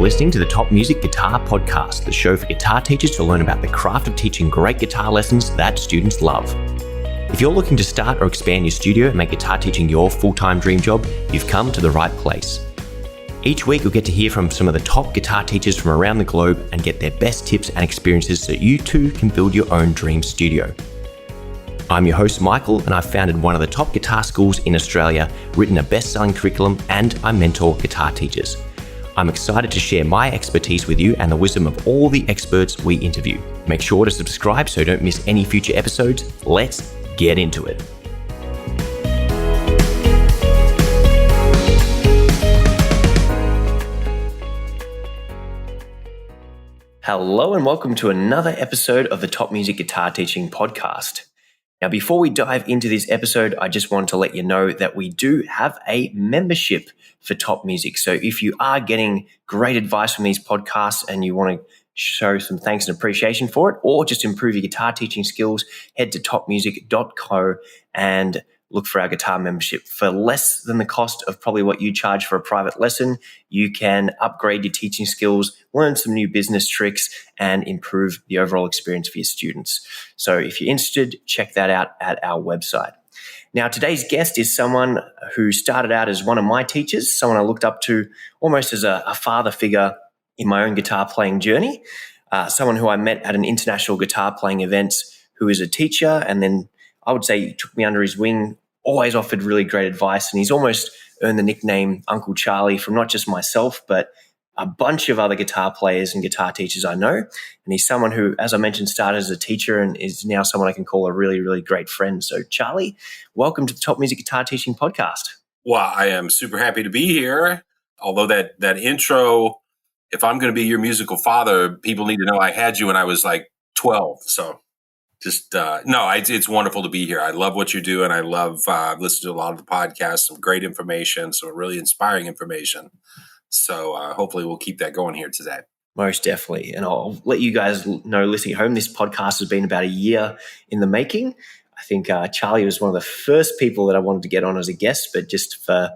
listening to the Top Music Guitar Podcast, the show for guitar teachers to learn about the craft of teaching great guitar lessons that students love. If you're looking to start or expand your studio and make guitar teaching your full-time dream job, you've come to the right place. Each week, you'll get to hear from some of the top guitar teachers from around the globe and get their best tips and experiences so you too can build your own dream studio. I'm your host, Michael, and I've founded one of the top guitar schools in Australia, written a best-selling curriculum, and I mentor guitar teachers. I'm excited to share my expertise with you and the wisdom of all the experts we interview. Make sure to subscribe so you don't miss any future episodes. Let's get into it. Hello and welcome to another episode of the Top Music Guitar Teaching Podcast. Now, before we dive into this episode, I just want to let you know that we do have a membership for Top Music. So if you are getting great advice from these podcasts and you want to show some thanks and appreciation for it, or just improve your guitar teaching skills, head to topmusic.co and look for our guitar membership. For less than the cost of probably what you charge for a private lesson, you can upgrade your teaching skills, learn some new business tricks, and improve the overall experience for your students. So if you're interested, check that out at our website. Now, today's guest is someone who started out as one of my teachers, someone I looked up to almost as a father figure in my own guitar playing journey, someone who I met at an international guitar playing event who is a teacher, and then I would say he took me under his wing, always offered really great advice, and he's almost earned the nickname Uncle Charlie from not just myself, but a bunch of other guitar players and guitar teachers I know. And he's someone who, as I mentioned, started as a teacher and is now someone I can call a really, really great friend. So Charlie, welcome to the Top Music Guitar Teaching Podcast. Well, I am super happy to be here. Although that intro, if I'm going to be your musical father, people need to know I had you when I was like 12. So it's wonderful to be here. I love what you do, and I love listening to a lot of the podcasts, some great information, some really inspiring information. So hopefully we'll keep that going here today. Most definitely. And I'll let you guys know, listening at home, this podcast has been about a year in the making. I think Charlie was one of the first people that I wanted to get on as a guest, but just for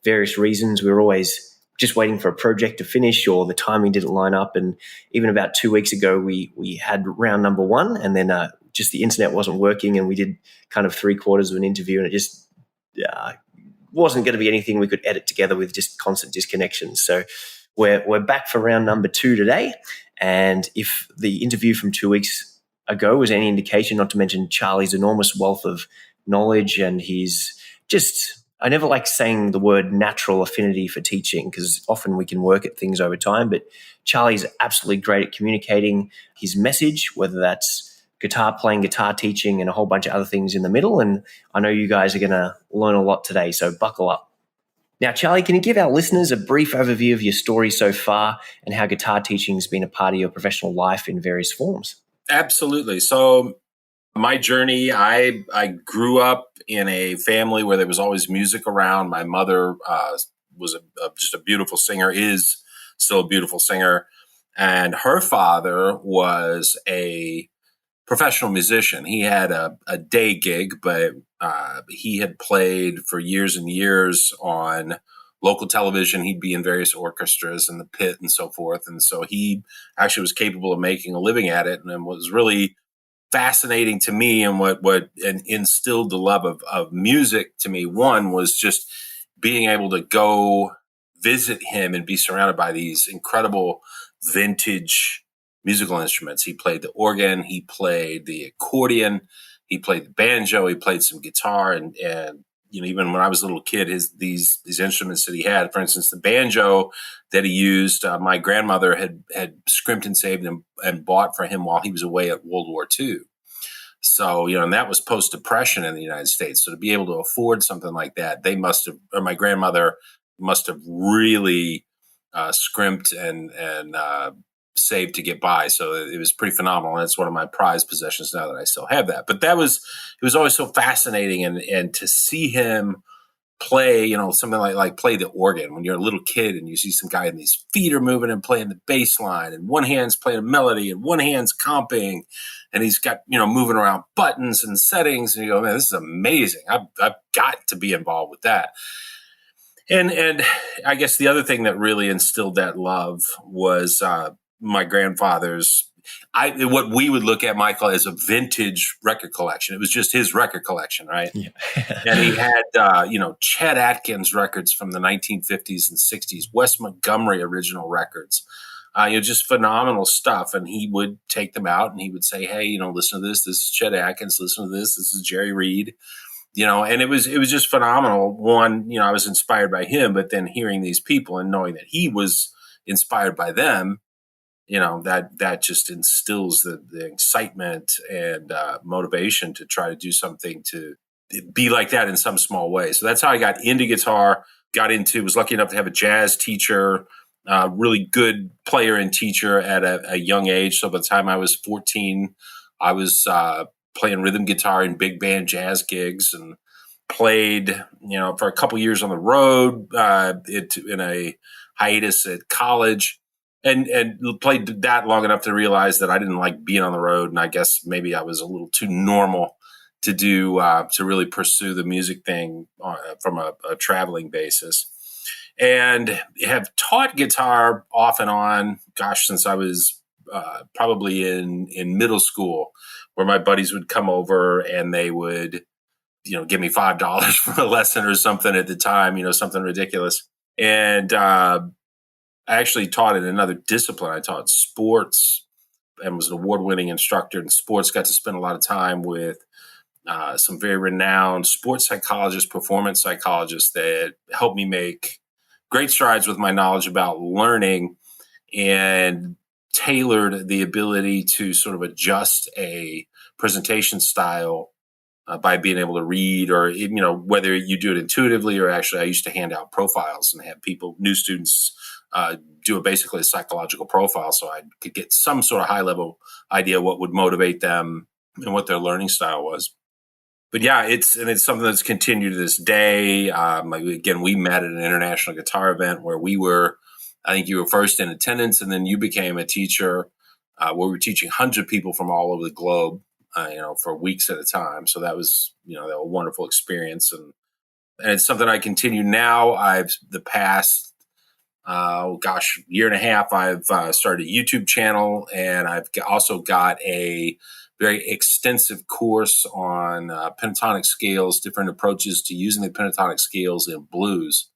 various reasons, we were always just waiting for a project to finish or the timing didn't line up. And even about 2 weeks ago, we had round number one, and then just the internet wasn't working, and we did kind of 3/4 of an interview, and it just wasn't going to be anything we could edit together with just constant disconnections. So we're back for round number 2 today. And if the interview from 2 weeks ago was any indication, not to mention Charlie's enormous wealth of knowledge and his just, I never like saying the word natural affinity for teaching because often we can work at things over time, but Charlie's absolutely great at communicating his message, whether that's guitar playing, guitar teaching, and a whole bunch of other things in the middle. And I know you guys are going to learn a lot today, so buckle up. Now, Charlie, can you give our listeners a brief overview of your story so far and how guitar teaching has been a part of your professional life in various forms? Absolutely. So my journey, I grew up in a family where there was always music around. My mother was just a beautiful singer, is still a beautiful singer. And her father was a professional musician. He had a day gig, but he had played for years and years on local television. He'd be in various orchestras in the pit and so forth. And so he actually was capable of making a living at it. And what was really fascinating to me and what instilled the love of music to me, one was just being able to go visit him and be surrounded by these incredible vintage musical instruments. He played the organ, he played the accordion, he played the banjo, he played some guitar, and even when I was a little kid, these instruments that he had, for instance, the banjo that he used, my grandmother had scrimped and saved and bought for him while he was away at World War II. So, and that was post-Depression in the United States. So to be able to afford something like that, my grandmother must have really scrimped and saved to get by. So it was pretty phenomenal. That's one of my prized possessions now that I still have that. But it was always so fascinating. And to see him play, something like play the organ when you're a little kid and you see some guy and these feet are moving and playing the bass line and one hand's playing a melody and one hand's comping and he's got, moving around buttons and settings and you go, man, this is amazing. I've got to be involved with that. And I guess the other thing that really instilled that love was my grandfather's. What we would look at, Michael, as a vintage record collection. It was just his record collection, right? Yeah. And he had, Chet Atkins records from the 1950s and 60s, Wes Montgomery original records, just phenomenal stuff. And he would take them out and he would say, hey, listen to this. This is Chet Atkins. Listen to this. This is Jerry Reed. And it was just phenomenal. One, I was inspired by him, but then hearing these people and knowing that he was inspired by them, that just instills the excitement and motivation to try to do something to be like that in some small way. So that's how I got into guitar, was lucky enough to have a jazz teacher, really good player and teacher at a young age. So by the time I was 14, I was playing rhythm guitar in big band jazz gigs and played, for a couple years on the road, in a hiatus at college. And played that long enough to realize that I didn't like being on the road. And I guess maybe I was a little too normal to do, to really pursue the music thing from a traveling basis. And have taught guitar off and on, since I was probably in middle school, where my buddies would come over and they would, give me $5 for a lesson or something at the time, something ridiculous. And I actually taught in another discipline. I taught sports and was an award-winning instructor in sports. Got to spend a lot of time with some very renowned sports psychologists, performance psychologists that helped me make great strides with my knowledge about learning and tailored the ability to sort of adjust a presentation style by being able to read, or whether you do it intuitively or actually. I used to hand out profiles and have new students do basically a psychological profile, so I could get some sort of high level idea what would motivate them and what their learning style was. But yeah, it's something that's continued to this day. Again, we met at an international guitar event where I think you were first in attendance, and then you became a teacher where we were teaching hundreds of people from all over the globe, for weeks at a time. So that was, a wonderful experience. And it's something I continue now. The past, year and a half, I've started a YouTube channel, and I've also got a very extensive course on pentatonic scales, different approaches to using the pentatonic scales in blues.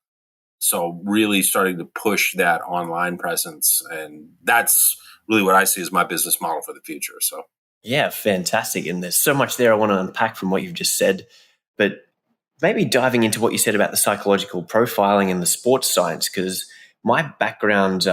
So really starting to push that online presence. And that's really what I see as my business model for the future. So. Yeah, fantastic. And there's so much there I want to unpack from what you've just said. But maybe diving into what you said about the psychological profiling and the sports science, because my background,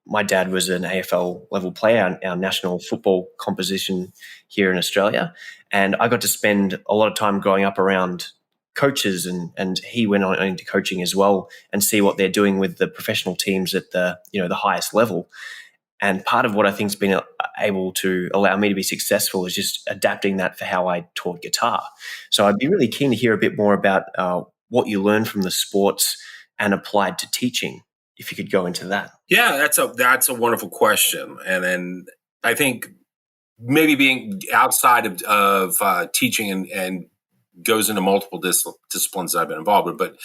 my dad was an AFL level player, our national football composition here in Australia. And I got to spend a lot of time growing up around coaches, and he went on into coaching as well, and see what they're doing with the professional teams at the highest level. And part of what I think has been able to allow me to be successful is just adapting that for how I taught guitar. So I'd be really keen to hear a bit more about what you learned from the sports and applied to teaching, if you could go into that. Yeah, that's a wonderful question. And then I think maybe being outside of teaching and goes into multiple disciplines that I've been involved with, but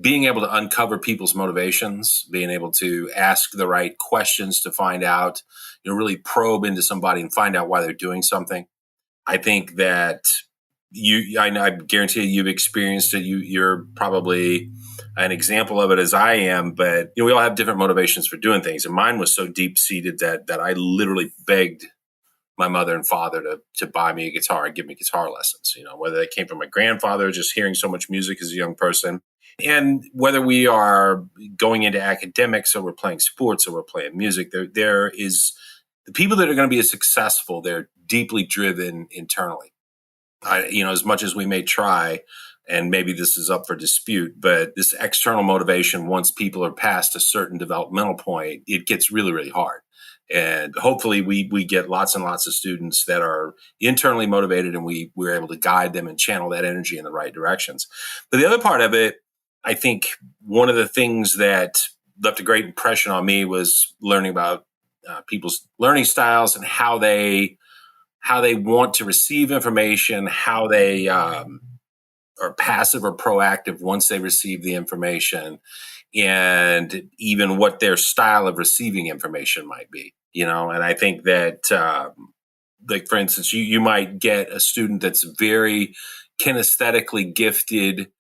being able to uncover people's motivations, being able to ask the right questions to find out, really probe into somebody and find out why they're doing something. I think that I guarantee you've experienced it. You're probably an example of it as I am, but we all have different motivations for doing things. And mine was so deep seated that I literally begged my mother and father to buy me a guitar and give me guitar lessons, whether they came from my grandfather, just hearing so much music as a young person, and whether we are going into academics or we're playing sports or we're playing music, there is the people that are going to be successful. They're deeply driven internally. As much as we may try, and maybe this is up for dispute, but this external motivation, once people are past a certain developmental point, it gets really, really hard. And hopefully we get lots and lots of students that are internally motivated, and we're able to guide them and channel that energy in the right directions. But the other part of it, I think one of the things that left a great impression on me was learning about people's learning styles and how they want to receive information, how they are passive or proactive once they receive the information, and even what their style of receiving information might be, and I think that, like, for instance, you might get a student that's very kinesthetically gifted,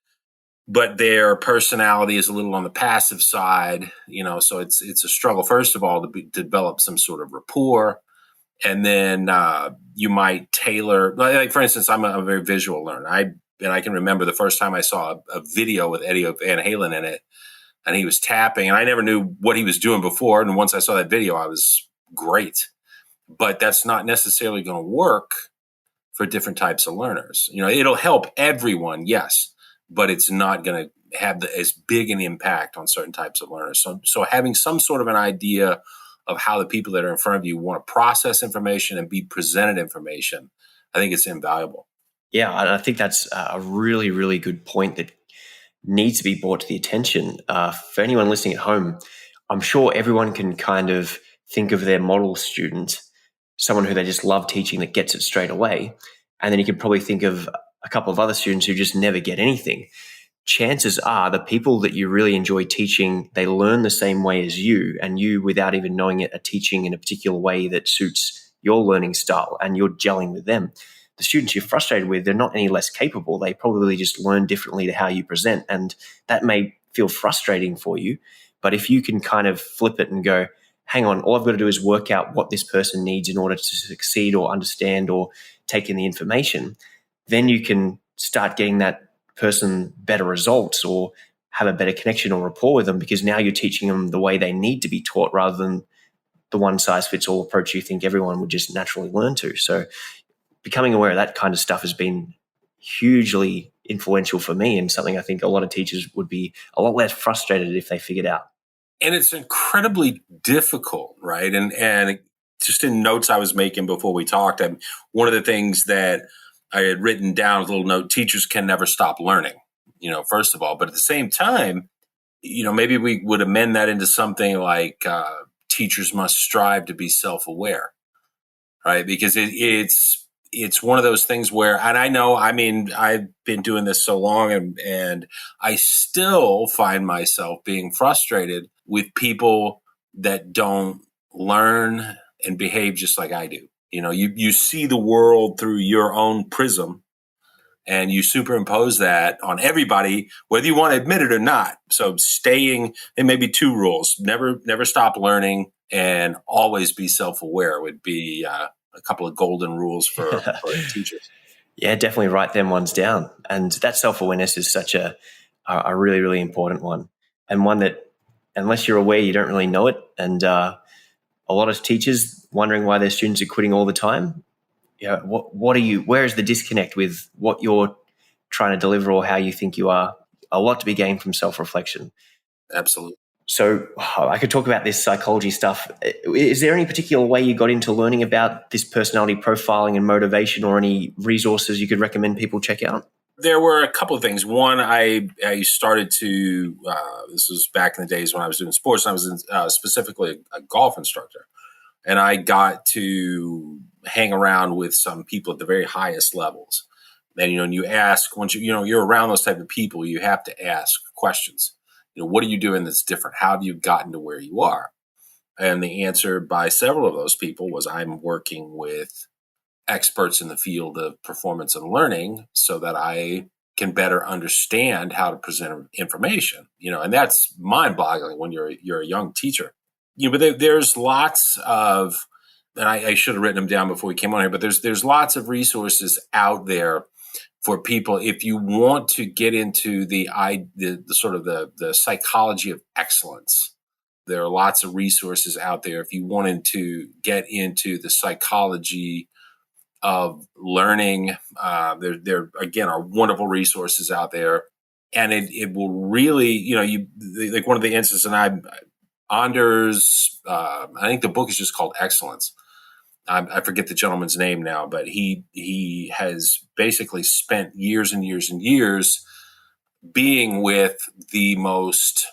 but their personality is a little on the passive side, so it's a struggle, first of all, to develop some sort of rapport. And then you might tailor, like, for instance, I'm a very visual learner. I can remember the first time I saw a video with Eddie Van Halen in it, and he was tapping, and I never knew what he was doing before. And once I saw that video, I was great. But that's not necessarily going to work for different types of learners. It'll help everyone, yes, but it's not going to have as big an impact on certain types of learners. So having some sort of an idea of how the people that are in front of you want to process information and be presented information, I think it's invaluable. Yeah, I think that's a really, really good point that needs to be brought to the attention. For anyone listening at home, I'm sure everyone can kind of think of their model student, someone who they just love teaching that gets it straight away. And then you can probably think of a couple of other students who just never get anything. Chances are the people that you really enjoy teaching, they learn the same way as you, and you, without even knowing it, are teaching in a particular way that suits your learning style, and you're gelling with them. The students you're frustrated with, they're not any less capable. They probably just learn differently to how you present, and that may feel frustrating for you. But if you can kind of flip it and go, hang on, all I've got to do is work out what this person needs in order to succeed or understand or take in the information, then you can start getting that person better results or have a better connection or rapport with them, because now you're teaching them the way they need to be taught rather than the one size fits all approach you think everyone would just naturally learn to. So becoming aware of that kind of stuff has been hugely influential for me, and something I think a lot of teachers would be a lot less frustrated if they figured out. And it's incredibly difficult, right? And just in notes I was making before we talked, one of the things that I had written down, a little note: teachers can never stop learning, first of all. But at the same time, maybe we would amend that into something like teachers must strive to be self-aware, right? Because it's one of those things where, and I've been doing this so long, and I still find myself being frustrated with people that don't learn and behave just like I do. You see the world through your own prism, and you superimpose that on everybody, whether you want to admit it or not. So staying, and maybe two rules: never stop learning, and always be self-aware would be a couple of golden rules for teachers. Yeah, definitely write them ones down. And that self-awareness is such a really, really important one, and one that, unless you're aware, you don't really know it. And a lot of teachers wondering why their students are quitting all the time. What are you? Where is the disconnect with what you're trying to deliver or how you think you are? A lot to be gained from self-reflection. Absolutely. So I could talk about this psychology stuff. Is there any particular way you got into learning about this personality profiling and motivation, or any resources you could recommend people check out? There were a couple of things. One, I started to, this was back in the days when I was doing sports, and I was specifically a golf instructor. And I got to hang around with some people at the very highest levels. And, and you ask, once you're around those type of people, you have to ask questions. What are you doing that's different? How have you gotten to where you are? And the answer by several of those people was, I'm working with experts in the field of performance and learning so that I can better understand how to present information, and that's mind-boggling when you're a young teacher. But there's lots of, and I should have written them down before we came on here, but there's lots of resources out there for people if you want to get into the sort of the psychology of excellence. There are lots of resources out there if you wanted to get into the psychology of learning. There again are wonderful resources out there, and it will really, like one of the instances, and Anders, I think the book is just called Excellence. I forget the gentleman's name now, but he has basically spent years and years and years being with the most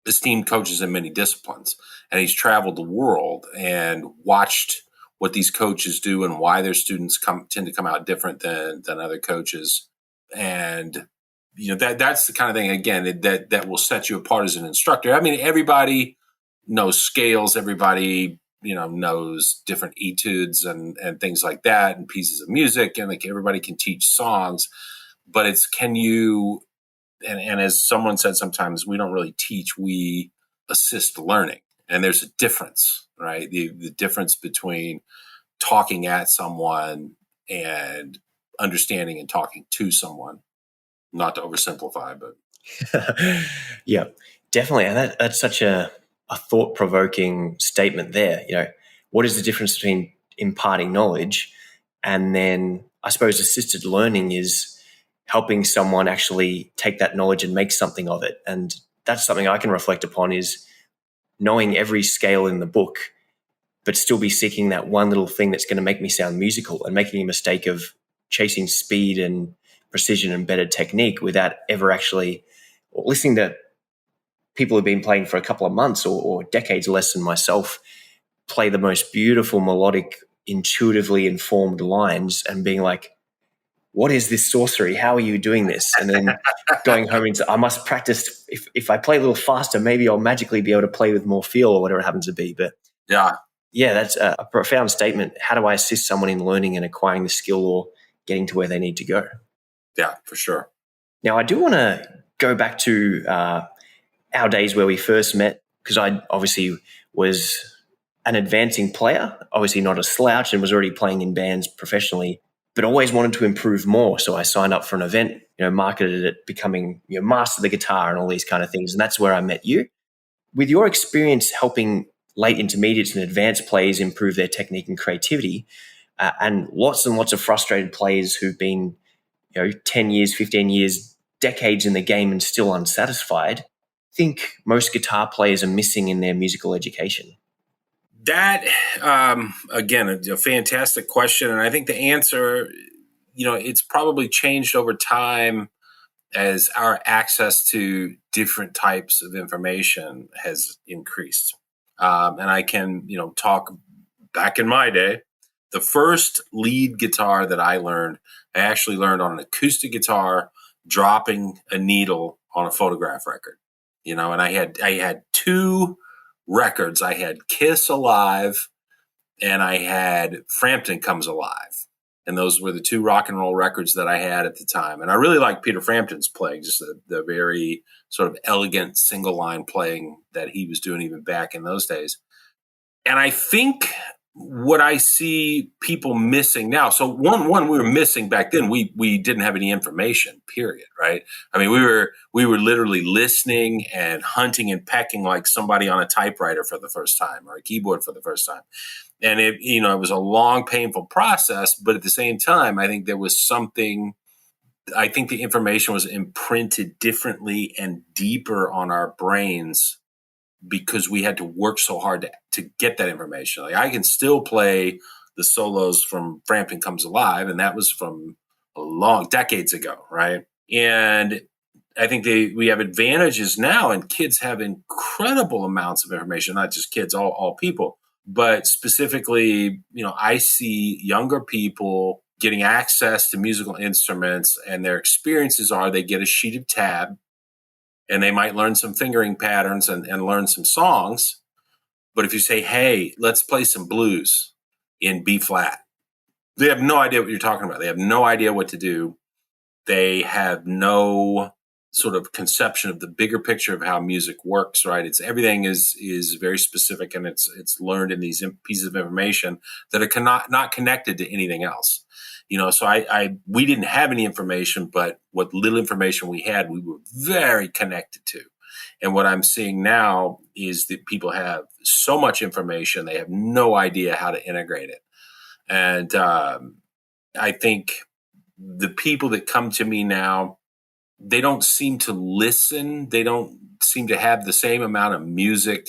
esteemed coaches in many disciplines. And he's traveled the world and watched what these coaches do and why their students tend to come out different than other coaches. And, that's the kind of thing, again, that will set you apart as an instructor. I mean, everybody knows scales. Everybody, knows different etudes and things like that, and pieces of music, and like everybody can teach songs, but it's, can you, and as someone said, sometimes we don't really teach, we assist learning. And there's a difference, right? The difference between talking at someone and understanding and talking to someone. Not to oversimplify, but yeah, definitely. And that's such a thought-provoking statement there. What is the difference between imparting knowledge and then, I suppose, assisted learning is helping someone actually take that knowledge and make something of it. And that's something I can reflect upon, is knowing every scale in the book, but still be seeking that one little thing that's going to make me sound musical, and making a mistake of chasing speed and precision and better technique without ever actually listening to people who've been playing for a couple of months or decades less than myself play the most beautiful, melodic, intuitively informed lines, and being like, what is this sorcery? How are you doing this? And then going home and I must practice. If I play a little faster, maybe I'll magically be able to play with more feel, or whatever it happens to be. But yeah, that's a profound statement. How do I assist someone in learning and acquiring the skill or getting to where they need to go? Yeah, for sure. Now, I do want to go back to our days where we first met, because I obviously was an advancing player, obviously not a slouch, and was already playing in bands professionally, but always wanted to improve more. So I signed up for an event, marketed it, becoming master the guitar and all these kind of things. And that's where I met you. With your experience helping late intermediates and advanced players improve their technique and creativity, and lots of frustrated players who've been 10 years, 15 years, decades in the game and still unsatisfied, I think most guitar players are missing in their musical education? That, again, a fantastic question. And I think the answer, it's probably changed over time as our access to different types of information has increased. And I can, talk back in my day. The first lead guitar that I actually learned on an acoustic guitar, dropping a needle on a photograph record. And I had two records. I had Kiss Alive and I had Frampton Comes Alive. And those were the two rock and roll records that I had at the time. And I really liked Peter Frampton's playing, just the very sort of elegant single line playing that he was doing even back in those days. And I think what I see people missing now. So one we were missing back then. We didn't have any information, period. Right. I mean, we were literally listening and hunting and pecking like somebody on a typewriter for the first time, or a keyboard for the first time. And it was a long, painful process. But at the same time, I think there was something. I think the information was imprinted differently and deeper on our brains, because we had to work so hard to get that information. Like, I can still play the solos from Frampton Comes Alive, and that was from decades ago, right? And I think we have advantages now, and kids have incredible amounts of information, not just kids, all people. But specifically, I see younger people getting access to musical instruments, and their experiences are they get a sheet of tab, and they might learn some fingering patterns and learn some songs. But if you say, hey, let's play some blues in B flat, they have no idea what you're talking about. They have no idea what to do. They have no sort of conception of the bigger picture of how music works, right? Everything is very specific, and it's learned in these pieces of information that are not connected to anything else. So we didn't have any information, but what little information we had, we were very connected to. And what I'm seeing now is that people have so much information, they have no idea how to integrate it. And I think the people that come to me now, they don't seem to listen. They don't seem to have the same amount of music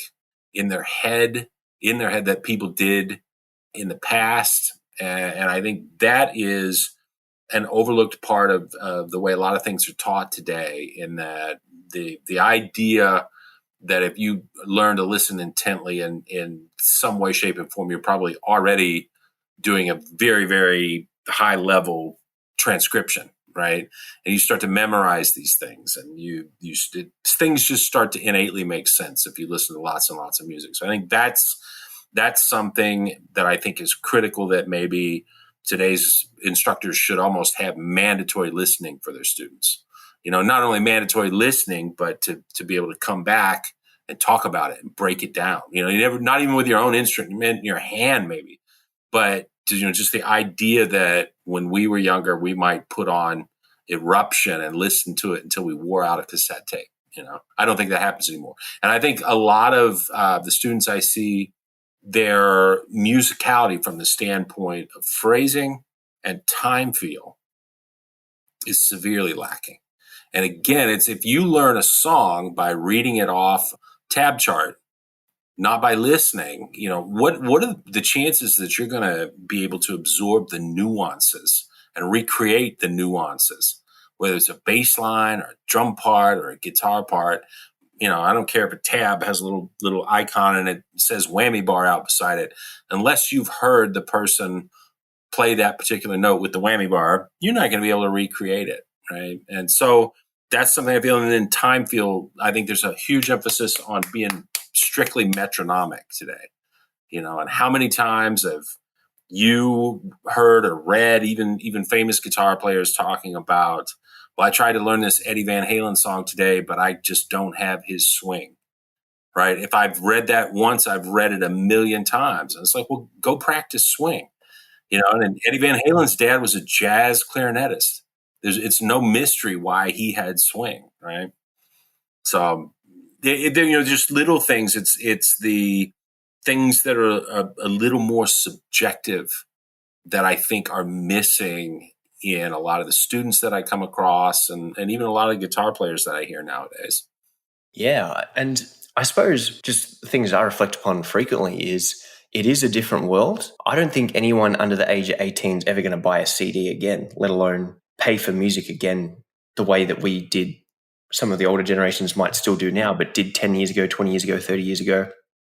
in their head that people did in the past. And I think that is an overlooked part of the way a lot of things are taught today, in that the idea that if you learn to listen intently and in some way, shape, and form, you're probably already doing a very, very high level transcription, right? And you start to memorize these things, and things just start to innately make sense if you listen to lots and lots of music. So I think that's something that I think is critical, that maybe today's instructors should almost have mandatory listening for their students. Not only mandatory listening, but to be able to come back and talk about it and break it down. Not even with your own instrument in your hand, maybe, but just the idea that when we were younger, we might put on Eruption and listen to it until we wore out a cassette tape. I don't think that happens anymore. And I think a lot of the students I see, their musicality from the standpoint of phrasing and time feel is severely lacking. And again, it's if you learn a song by reading it off tab chart, not by listening, what are the chances that you're going to be able to absorb the nuances and recreate the nuances, whether it's a bass line or a drum part or a guitar part? I don't care if a tab has a little icon and it says whammy bar out beside it. Unless you've heard the person play that particular note with the whammy bar, you're not going to be able to recreate it, right? And so that's something I feel. And then time feel, I think there's a huge emphasis on being strictly metronomic today, and how many times have you heard or read even famous guitar players talking about, well, I tried to learn this Eddie Van Halen song today, but I just don't have his swing, right? If I've read that once, I've read it a million times. And it's like, well, go practice swing, and Eddie Van Halen's dad was a jazz clarinetist. It's no mystery why he had swing, right? So, just little things. It's the things that are a little more subjective that I think are missing in a lot of the students that I come across, and even a lot of guitar players that I hear nowadays. Yeah. And I suppose just things I reflect upon frequently is it is a different world. I don't think anyone under the age of 18 is ever going to buy a CD again, let alone pay for music again the way that we did. Some of the older generations might still do now, but did 10 years ago, 20 years ago, 30 years ago.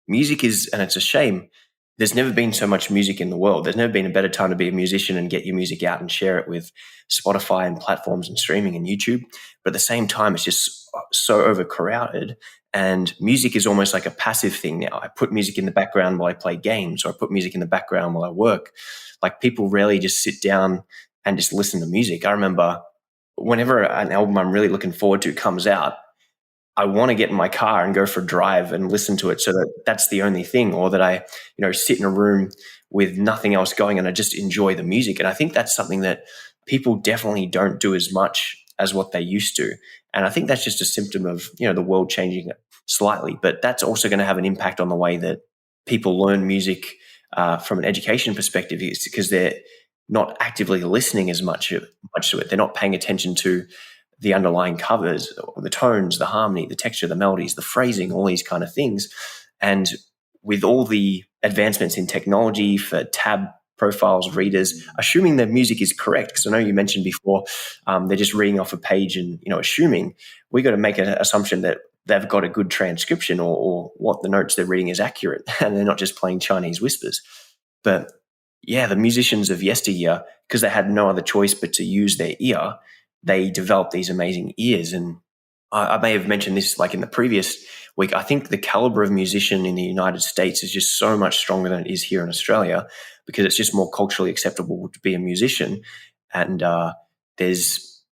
Music is, and it's a shame, there's never been so much music in the world. There's never been a better time to be a musician and get your music out and share it with Spotify and platforms and streaming and YouTube. But at the same time, it's just so overcrowded. And music is almost like a passive thing now. I put music in the background while I play games, or I put music in the background while I work. Like, people rarely just sit down and just listen to music. I remember whenever an album I'm really looking forward to comes out, I want to get in my car and go for a drive and listen to it, so that that's the only thing, or that I, sit in a room with nothing else going and I just enjoy the music. And I think that's something that people definitely don't do as much as what they used to. And I think that's just a symptom of, the world changing slightly, but that's also going to have an impact on the way that people learn music from an education perspective, because they're not actively listening as much to it. They're not paying attention to the underlying covers, the tones, the harmony, the texture, the melodies, the phrasing, all these kind of things. And with all the advancements in technology for tab profiles, readers, assuming the music is correct, because I know you mentioned before, they're just reading off a page and, assuming, we got to make an assumption that they've got a good transcription, or what the notes they're reading is accurate, and they're not just playing Chinese whispers. But yeah, the musicians of yesteryear, because they had no other choice but to use their ear, they developed these amazing ears. And I may have mentioned this like in the previous week. I think the caliber of musician in the United States is just so much stronger than it is here in Australia, because it's just more culturally acceptable to be a musician. And there's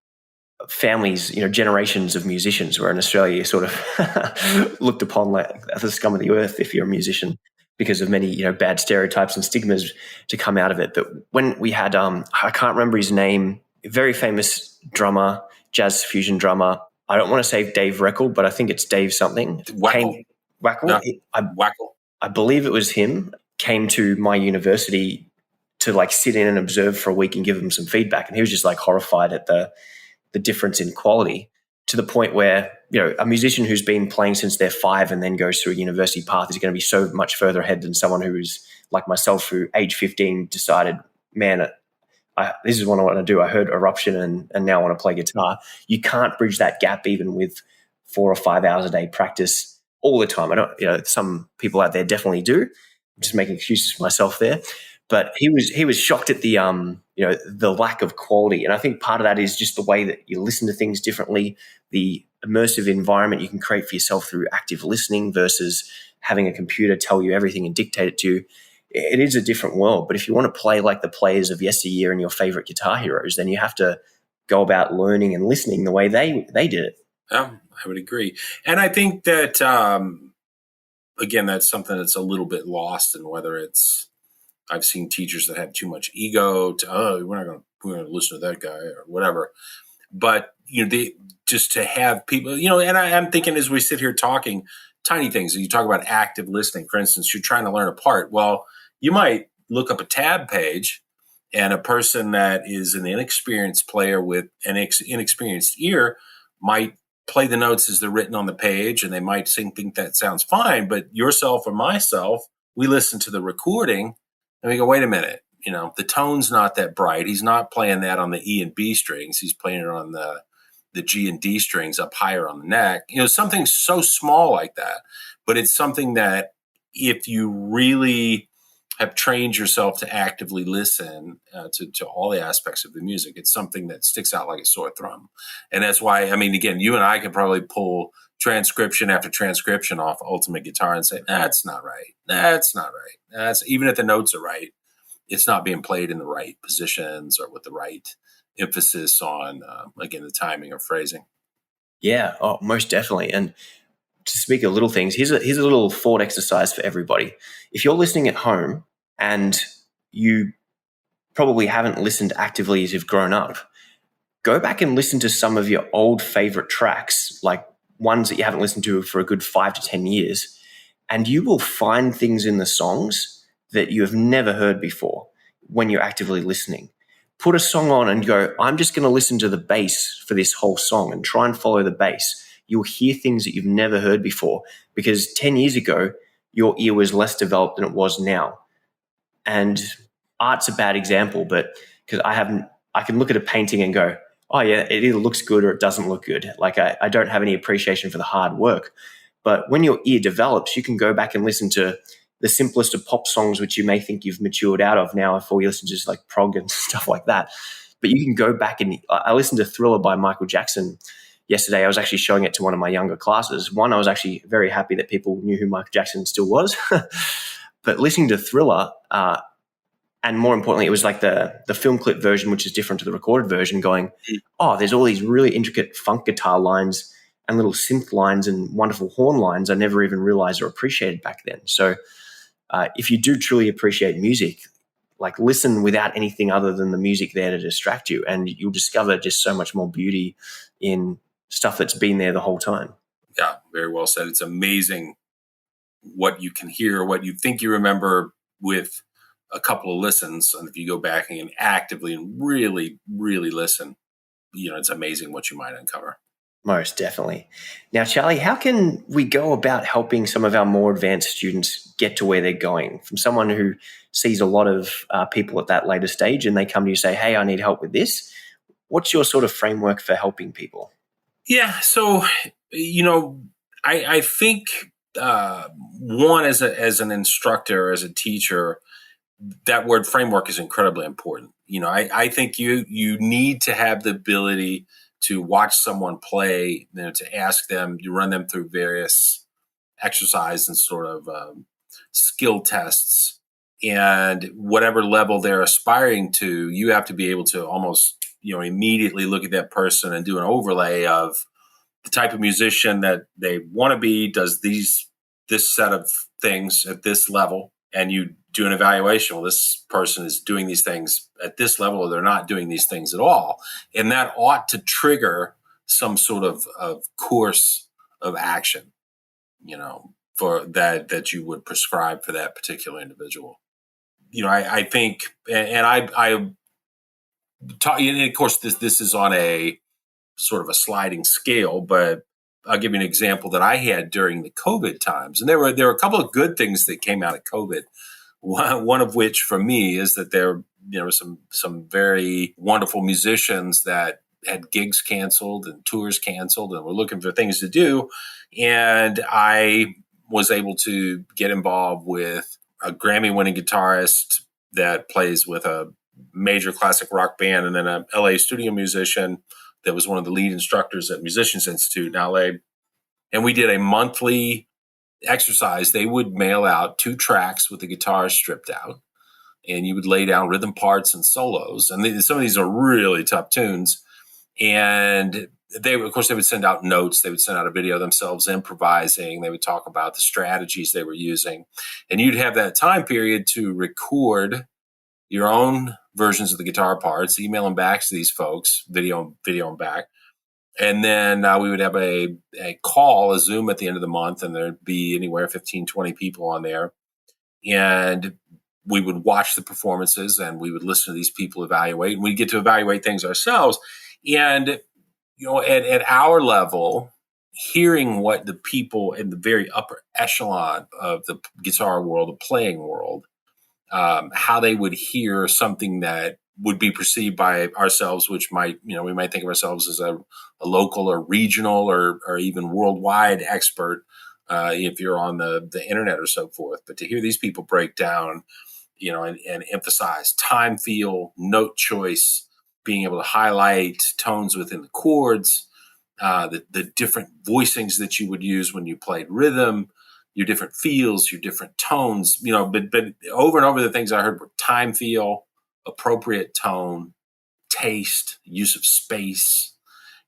families, generations of musicians, where in Australia you're sort of looked upon like the scum of the earth if you're a musician, because of many, bad stereotypes and stigmas to come out of it. But when we had, I can't remember his name, very famous drummer, jazz fusion drummer. I don't want to say Dave Reckel, but I think it's Dave something. Wackel. Wackel? No, Wackel. I believe it was him, came to my university to like sit in and observe for a week and give him some feedback. And he was just like horrified at the difference in quality, to the point where, a musician who's been playing since they're 5 and then goes through a university path is going to be so much further ahead than someone who's like myself, who age 15 decided, man, this is what I want to do. I heard Eruption and now I want to play guitar. You can't bridge that gap even with 4 or 5 hours a day practice all the time. I don't, some people out there definitely do. I'm just making excuses for myself there. But he was shocked at the the lack of quality, and I think part of that is just the way that you listen to things differently, the immersive environment you can create for yourself through active listening versus having a computer tell you everything and dictate it to you. It is a different world. But if you want to play like the players of yesteryear and your favorite guitar heroes, then you have to go about learning and listening the way they did it. Yeah, I would agree. And I think that, again, that's something that's a little bit lost in whether it's, I've seen teachers that have too much ego to, we're going to listen to that guy or whatever. But, just to have people, and I'm thinking as we sit here talking, tiny things. You talk about active listening, for instance, you're trying to learn a part. Well, you might look up a tab page, and a person that is an inexperienced player with an inexperienced ear might play the notes as they're written on the page, and they might think that sounds fine. But yourself or myself, we listen to the recording and we go, wait a minute, the tone's not that bright. He's not playing that on the E and B strings. He's playing it on the G and D strings up higher on the neck. Something so small like that. But it's something that if you really have trained yourself to actively listen to all the aspects of the music, it's something that sticks out like a sore thumb. And that's why, again, you and I could probably pull transcription after transcription off Ultimate Guitar and say, that's not right. That's not right. That's even if the notes are right, it's not being played in the right positions or with the right emphasis on, again, the timing or phrasing. Yeah, most definitely. And to speak of little things, here's a little thought exercise for everybody. If you're listening at home and you probably haven't listened actively as you've grown up, go back and listen to some of your old favorite tracks, like ones that you haven't listened to for a good 5 to 10 years, and you will find things in the songs that you have never heard before when you're actively listening. Put a song on and go, I'm just going to listen to the bass for this whole song and try and follow the bass. You'll hear things that you've never heard before because 10 years ago, your ear was less developed than it was now. And art's a bad example, but because I can look at a painting and go, oh yeah, it either looks good or it doesn't look good. Like I don't have any appreciation for the hard work. But when your ear develops, you can go back and listen to the simplest of pop songs, which you may think you've matured out of now before you listen to just like prog and stuff like that. But you can go back and I listened to Thriller by Michael Jackson yesterday. I was actually showing it to one of my younger classes. One, I was actually very happy that people knew who Michael Jackson still was. But listening to Thriller, and more importantly, it was like the film clip version, which is different to the recorded version, going, oh, there's all these really intricate funk guitar lines and little synth lines and wonderful horn lines I never even realized or appreciated back then. So if you do truly appreciate music, like listen without anything other than the music there to distract you, and you'll discover just so much more beauty in stuff that's been there the whole time. Yeah, very well said. It's amazing what you can hear, what you think you remember with a couple of listens. And if you go back and actively and really, really listen, it's amazing what you might uncover. Most definitely. Now, Charlie, how can we go about helping some of our more advanced students get to where they're going? From someone who sees a lot of people at that later stage and they come to you and say, hey, I need help with this. What's your sort of framework for helping people? Yeah. So, I think one, as an instructor, as a teacher, that word framework is incredibly important. I think you need to have the ability to watch someone play, to ask them, you run them through various exercise and sort of skill tests, and whatever level they're aspiring to, you have to be able to almost, immediately look at that person and do an overlay of the type of musician that they want to be, does this set of things at this level, and you do an evaluation. Well, this person is doing these things at this level, or they're not doing these things at all. And that ought to trigger some sort of course of action, for that you would prescribe for that particular individual. I think, and I taught, and of course, this is on a sort of a sliding scale, but I'll give you an example that I had during the COVID times. And there were a couple of good things that came out of COVID. One of which for me is that there were some very wonderful musicians that had gigs canceled and tours canceled and were looking for things to do. And I was able to get involved with a Grammy-winning guitarist that plays with a major classic rock band, and then a LA studio musician that was one of the lead instructors at Musicians Institute in LA. And we did a monthly exercise. They would mail out 2 tracks with the guitars stripped out, and you would lay down rhythm parts and solos. And some of these are really tough tunes. And of course, they would send out notes. They would send out a video of themselves improvising. They would talk about the strategies they were using. And you'd have that time period to record your own versions of the guitar parts, email them back to these folks, video them back. And then we would have a call, a Zoom at the end of the month, and there'd be anywhere 15, 20 people on there. And we would watch the performances, and we would listen to these people evaluate, and we'd get to evaluate things ourselves. And, at our level, hearing what the people in the very upper echelon of the guitar world, the playing world, how they would hear something that would be perceived by ourselves, which might, we might think of ourselves as a local or regional or even worldwide expert, if you're on the internet or so forth. But to hear these people break down, and emphasize time, feel, note choice, being able to highlight tones within the chords, the different voicings that you would use when you played rhythm, your different feels, your different tones, but over and over the things I heard were time, feel, appropriate tone, taste, use of space,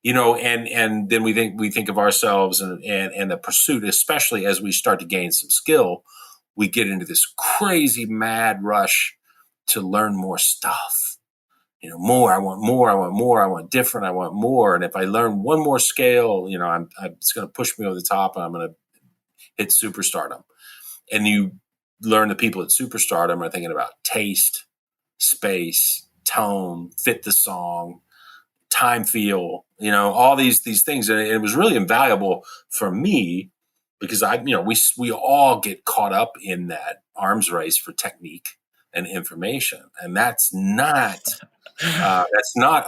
and then we think of ourselves and the pursuit, especially as we start to gain some skill, we get into this crazy mad rush to learn more stuff. More, I want more, I want more, I want different, I want more. And if I learn one more scale, it's going to push me over the top, and I'm going to hit superstardom. And you learn the people at superstardom are thinking about taste, space, tone, fit the song, time, feel, all these things. And it was really invaluable for me because we all get caught up in that arms race for technique and information. And that's not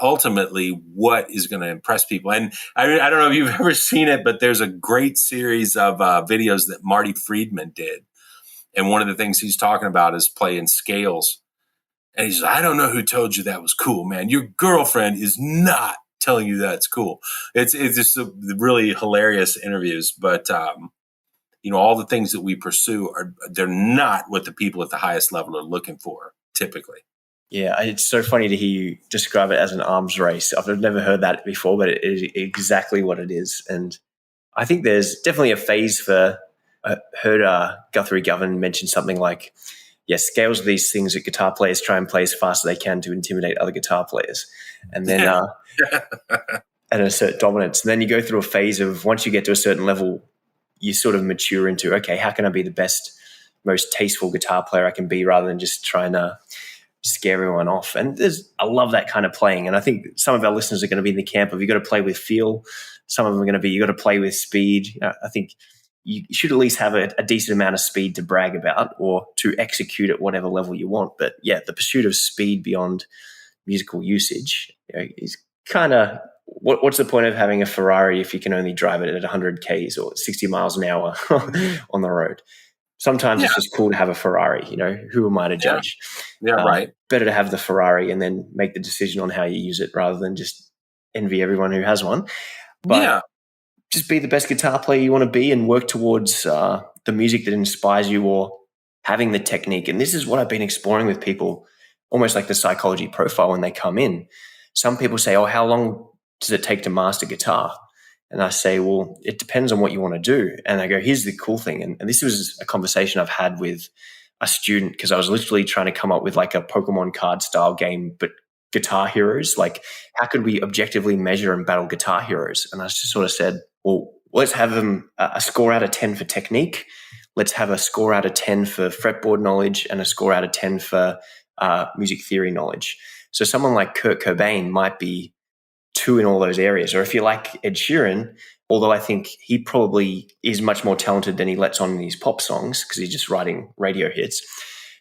ultimately what is going to impress people. And I don't know if you've ever seen it, but there's a great series of videos that Marty Friedman did. And one of the things he's talking about is playing scales. And he says, I don't know who told you that was cool, man. Your girlfriend is not telling you that's cool. It's just really hilarious interviews. But, all the things that we pursue they're not what the people at the highest level are looking for typically. Yeah, it's so funny to hear you describe it as an arms race. I've never heard that before, but it is exactly what it is. And I think there's definitely a phase for, I heard Guthrie Govan mention something like, scales are these things that guitar players try and play as fast as they can to intimidate other guitar players. And then and assert dominance. And then you go through a phase of, once you get to a certain level, you sort of mature into, okay, how can I be the best, most tasteful guitar player I can be, rather than just trying to scare everyone off. And I love that kind of playing. And I think some of our listeners are going to be in the camp of, you got to play with feel. Some of them are going to be, you got to play with speed. I think you should at least have a decent amount of speed to brag about or to execute at whatever level you want. But the pursuit of speed beyond musical usage is kind of, what's the point of having a Ferrari if you can only drive it at 100 Ks or 60 miles an hour on the road? Sometimes it's just cool to have a Ferrari, who am I to judge? Yeah, right. Better to have the Ferrari and then make the decision on how you use it, rather than just envy everyone who has one. But just be the best guitar player you want to be and work towards the music that inspires you, or having the technique. And this is what I've been exploring with people, almost like the psychology profile when they come in. Some people say, oh, how long does it take to master guitar? And I say, well, it depends on what you want to do. And I go, here's the cool thing. And this was a conversation I've had with a student, because I was literally trying to come up with like a Pokemon card style game, but guitar heroes. Like, how could we objectively measure and battle guitar heroes? And I just sort of said, well, let's have them a score out of 10 for technique. Let's have a score out of 10 for fretboard knowledge and a score out of 10 for music theory knowledge. So someone like Kurt Cobain might be 2 in all those areas. Or if you like Ed Sheeran, although I think he probably is much more talented than he lets on in his pop songs because he's just writing radio hits,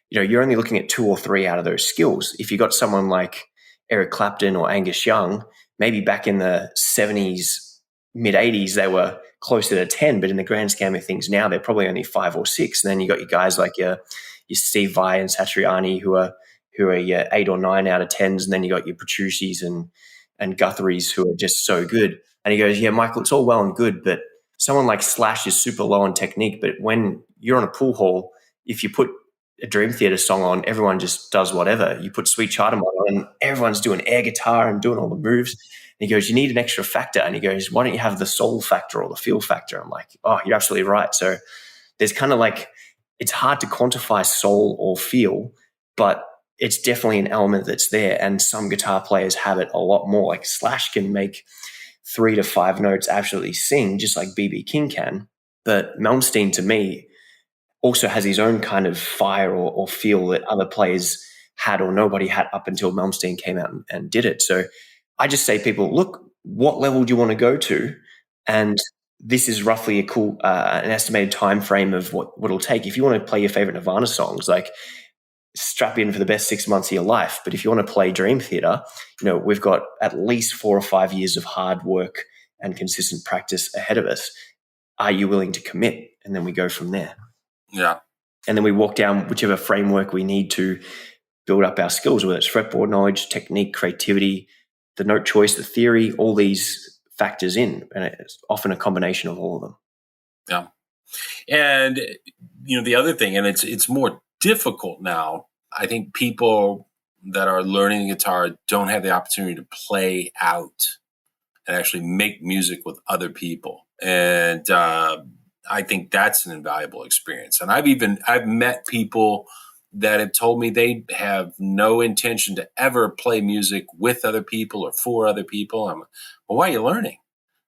you're only looking at 2 or 3 out of those skills. If you got someone like Eric Clapton or Angus Young, maybe back in the 70s, mid 80s, they were closer to 10, but in the grand scheme of things now, they're probably only 5 or 6. And then you got your guys like your Steve Vai and Satriani, who are who are your 8 or 9 out of 10s, and then you got your Petrucci's and Guthries who are just so good. And he goes, yeah, Michael, it's all well and good, but someone like Slash is super low on technique, but when you're on a pool hall, if you put a Dream Theater song on, everyone just does whatever. You put Sweet Child on, and everyone's doing air guitar and doing all the moves. And he goes, you need an extra factor. And he goes, why don't you have the soul factor or the feel factor? I'm like, oh, you're absolutely right. So there's kind of like, it's hard to quantify soul or feel, but it's definitely an element that's there. And some guitar players have it a lot more. Like Slash can make 3 to 5 notes absolutely sing, just like BB King can. But Malmsteen, to me, also has his own kind of fire or feel that other players had or nobody had up until Malmsteen came out and did it. So I just say, people, look, what level do you want to go to? And this is roughly a cool, an estimated time frame of what it'll take. If you want to play your favorite Nirvana songs, like strap in for the best 6 months of your life. But if you want to play Dream Theater, we've got at least 4 or 5 years of hard work and consistent practice ahead of us. Are you willing to commit? And then we go from there. Yeah. And then we walk down whichever framework we need to build up our skills, whether it's fretboard knowledge, technique, creativity, the note choice, the theory, all these factors in. And it's often a combination of all of them. Yeah. And, the other thing, and it's more difficult now, I think people that are learning guitar don't have the opportunity to play out and actually make music with other people. And I think that's an invaluable experience. And I've met people that have told me they have no intention to ever play music with other people or for other people. I'm like, well, why are you learning?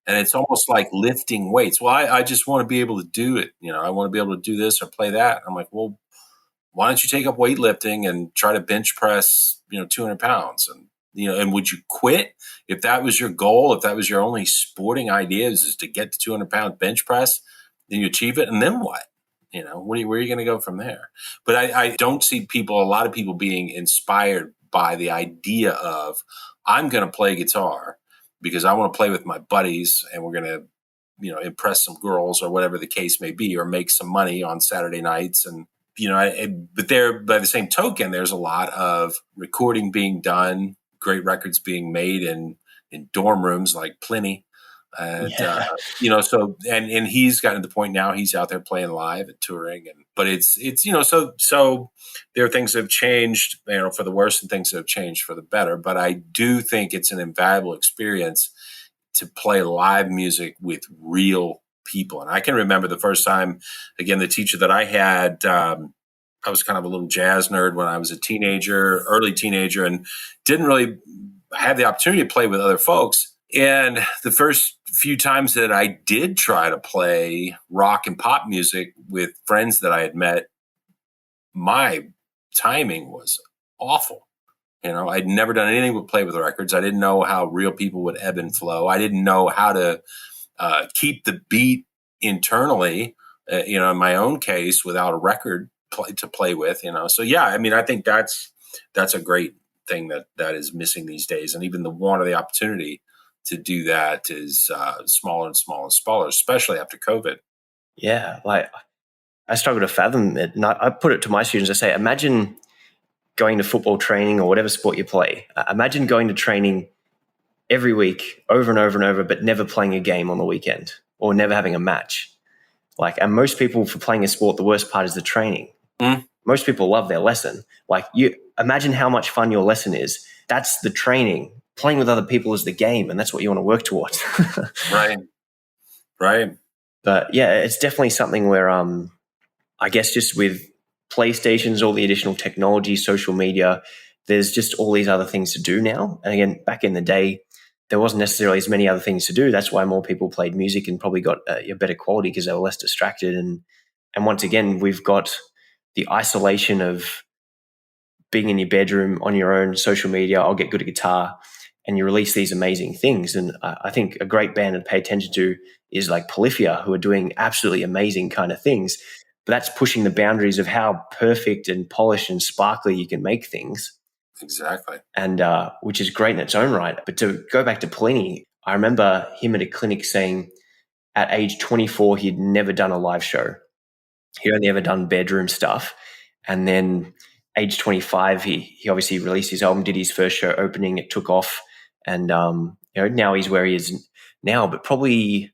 And it's almost like lifting weights. Well, I just want to be able to do it. I want to be able to do this or play that. I'm like, well, why don't you take up weightlifting and try to bench press, 200 pounds? And would you quit if that was your goal? If that was your only sporting idea is to get to 200 pound bench press, then you achieve it. And then what? Where are you going to go from there? But I don't see a lot of people being inspired by the idea of, I'm going to play guitar because I want to play with my buddies and we're going to, impress some girls or whatever the case may be, or make some money on Saturday nights. And, but there, by the same token, there's a lot of recording being done, great records being made in dorm rooms like plenty. And, so, and he's gotten to the point now he's out there playing live and touring, but it's, so there are things that have changed, for the worse and things that have changed for the better. But I do think it's an invaluable experience to play live music with real people. And I can remember the first time, again, the teacher that I had, I was kind of a little jazz nerd when I was a early teenager, and didn't really have the opportunity to play with other folks. And the first few times that I did try to play rock and pop music with friends that I had met, my timing was awful. I'd never done anything but play with records. I didn't know how real people would ebb and flow. I didn't know how to keep the beat internally, in my own case, without a record to play with, So, yeah, I think that's a great thing that is missing these days. And even the want or the opportunity to do that is smaller and smaller and smaller, especially after COVID. Yeah, like I struggle to fathom it. And I put it to my students, I say, imagine going to football training or whatever sport you play. Imagine going to training every week over and over and over, but never playing a game on the weekend or never having a match. And most people, for playing a sport, the worst part is the training. Most people love their lesson. You imagine how much fun your lesson is. That's the training. Playing with other people is the game, and that's what you want to work towards. Right. But yeah, it's definitely something where I guess just with PlayStations, all the additional technology, social media, there's just all these other things to do now. And again, back in the day, there wasn't necessarily as many other things to do. That's why more people played music and probably got a better quality because they were less distracted. And once again, we've got the isolation of being in your bedroom on your own, social media, I'll get good at guitar, and you release these amazing things. And I think a great band to pay attention to is like Polyphia, who are doing absolutely amazing kind of things. But that's pushing the boundaries of how perfect and polished and sparkly you can make things. Exactly. And which is great in its own right. But to go back to Pliny, I remember him at a clinic saying at age 24, he'd never done a live show. He'd only ever done bedroom stuff. And then age 25, he obviously released his album, did his first show opening, it took off, and now he's where he is now. But probably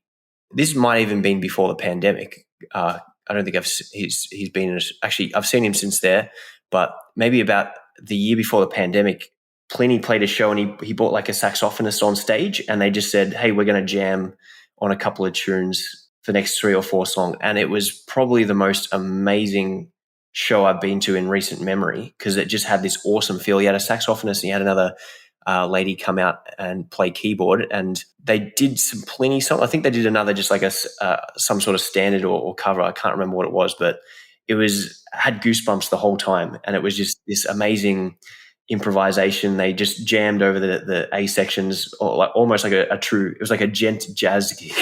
this might even been before the pandemic. I don't think he's been actually. I've seen him since there, but maybe about the year before the pandemic, Pliny played a show and he brought like a saxophonist on stage, and they just said, "Hey, we're going to jam on a couple of tunes for the next 3 or 4 songs," and it was probably the most amazing show I've been to in recent memory, because it just had this awesome feel. He had a saxophonist and he had another lady come out and play keyboard, and they did some Pliny song. I think they did another, just like some sort of standard or cover. I can't remember what it was, but it had goosebumps the whole time, and it was just this amazing improvisation. They just jammed over the A sections, or like almost like a true. It was like a gent jazz gig.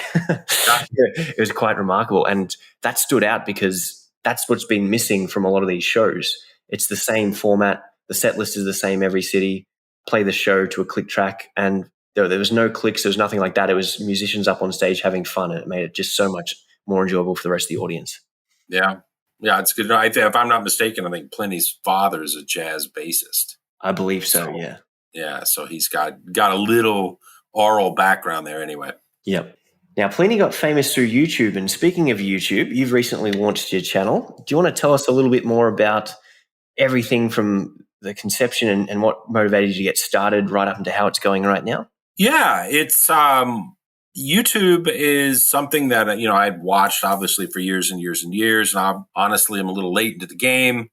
It was quite remarkable, and that stood out because that's what's been missing from a lot of these shows. It's the same format. The set list is the same every city. Play the show to a click track, and there was no clicks. There was nothing like that. It was musicians up on stage having fun, and it made it just so much more enjoyable for the rest of the audience. Yeah. Yeah, it's good. I think, if I'm not mistaken, I think Pliny's father is a jazz bassist. I believe so, yeah. Yeah, so he's got a little oral background there anyway. Yep. Now, Pliny got famous through YouTube, and speaking of YouTube, you've recently launched your channel. Do you want to tell us a little bit more about everything from the conception and what motivated you to get started right up into how it's going right now? Yeah, it's YouTube is something that I'd watched obviously for years and years and years, and I honestly am a little late into the game.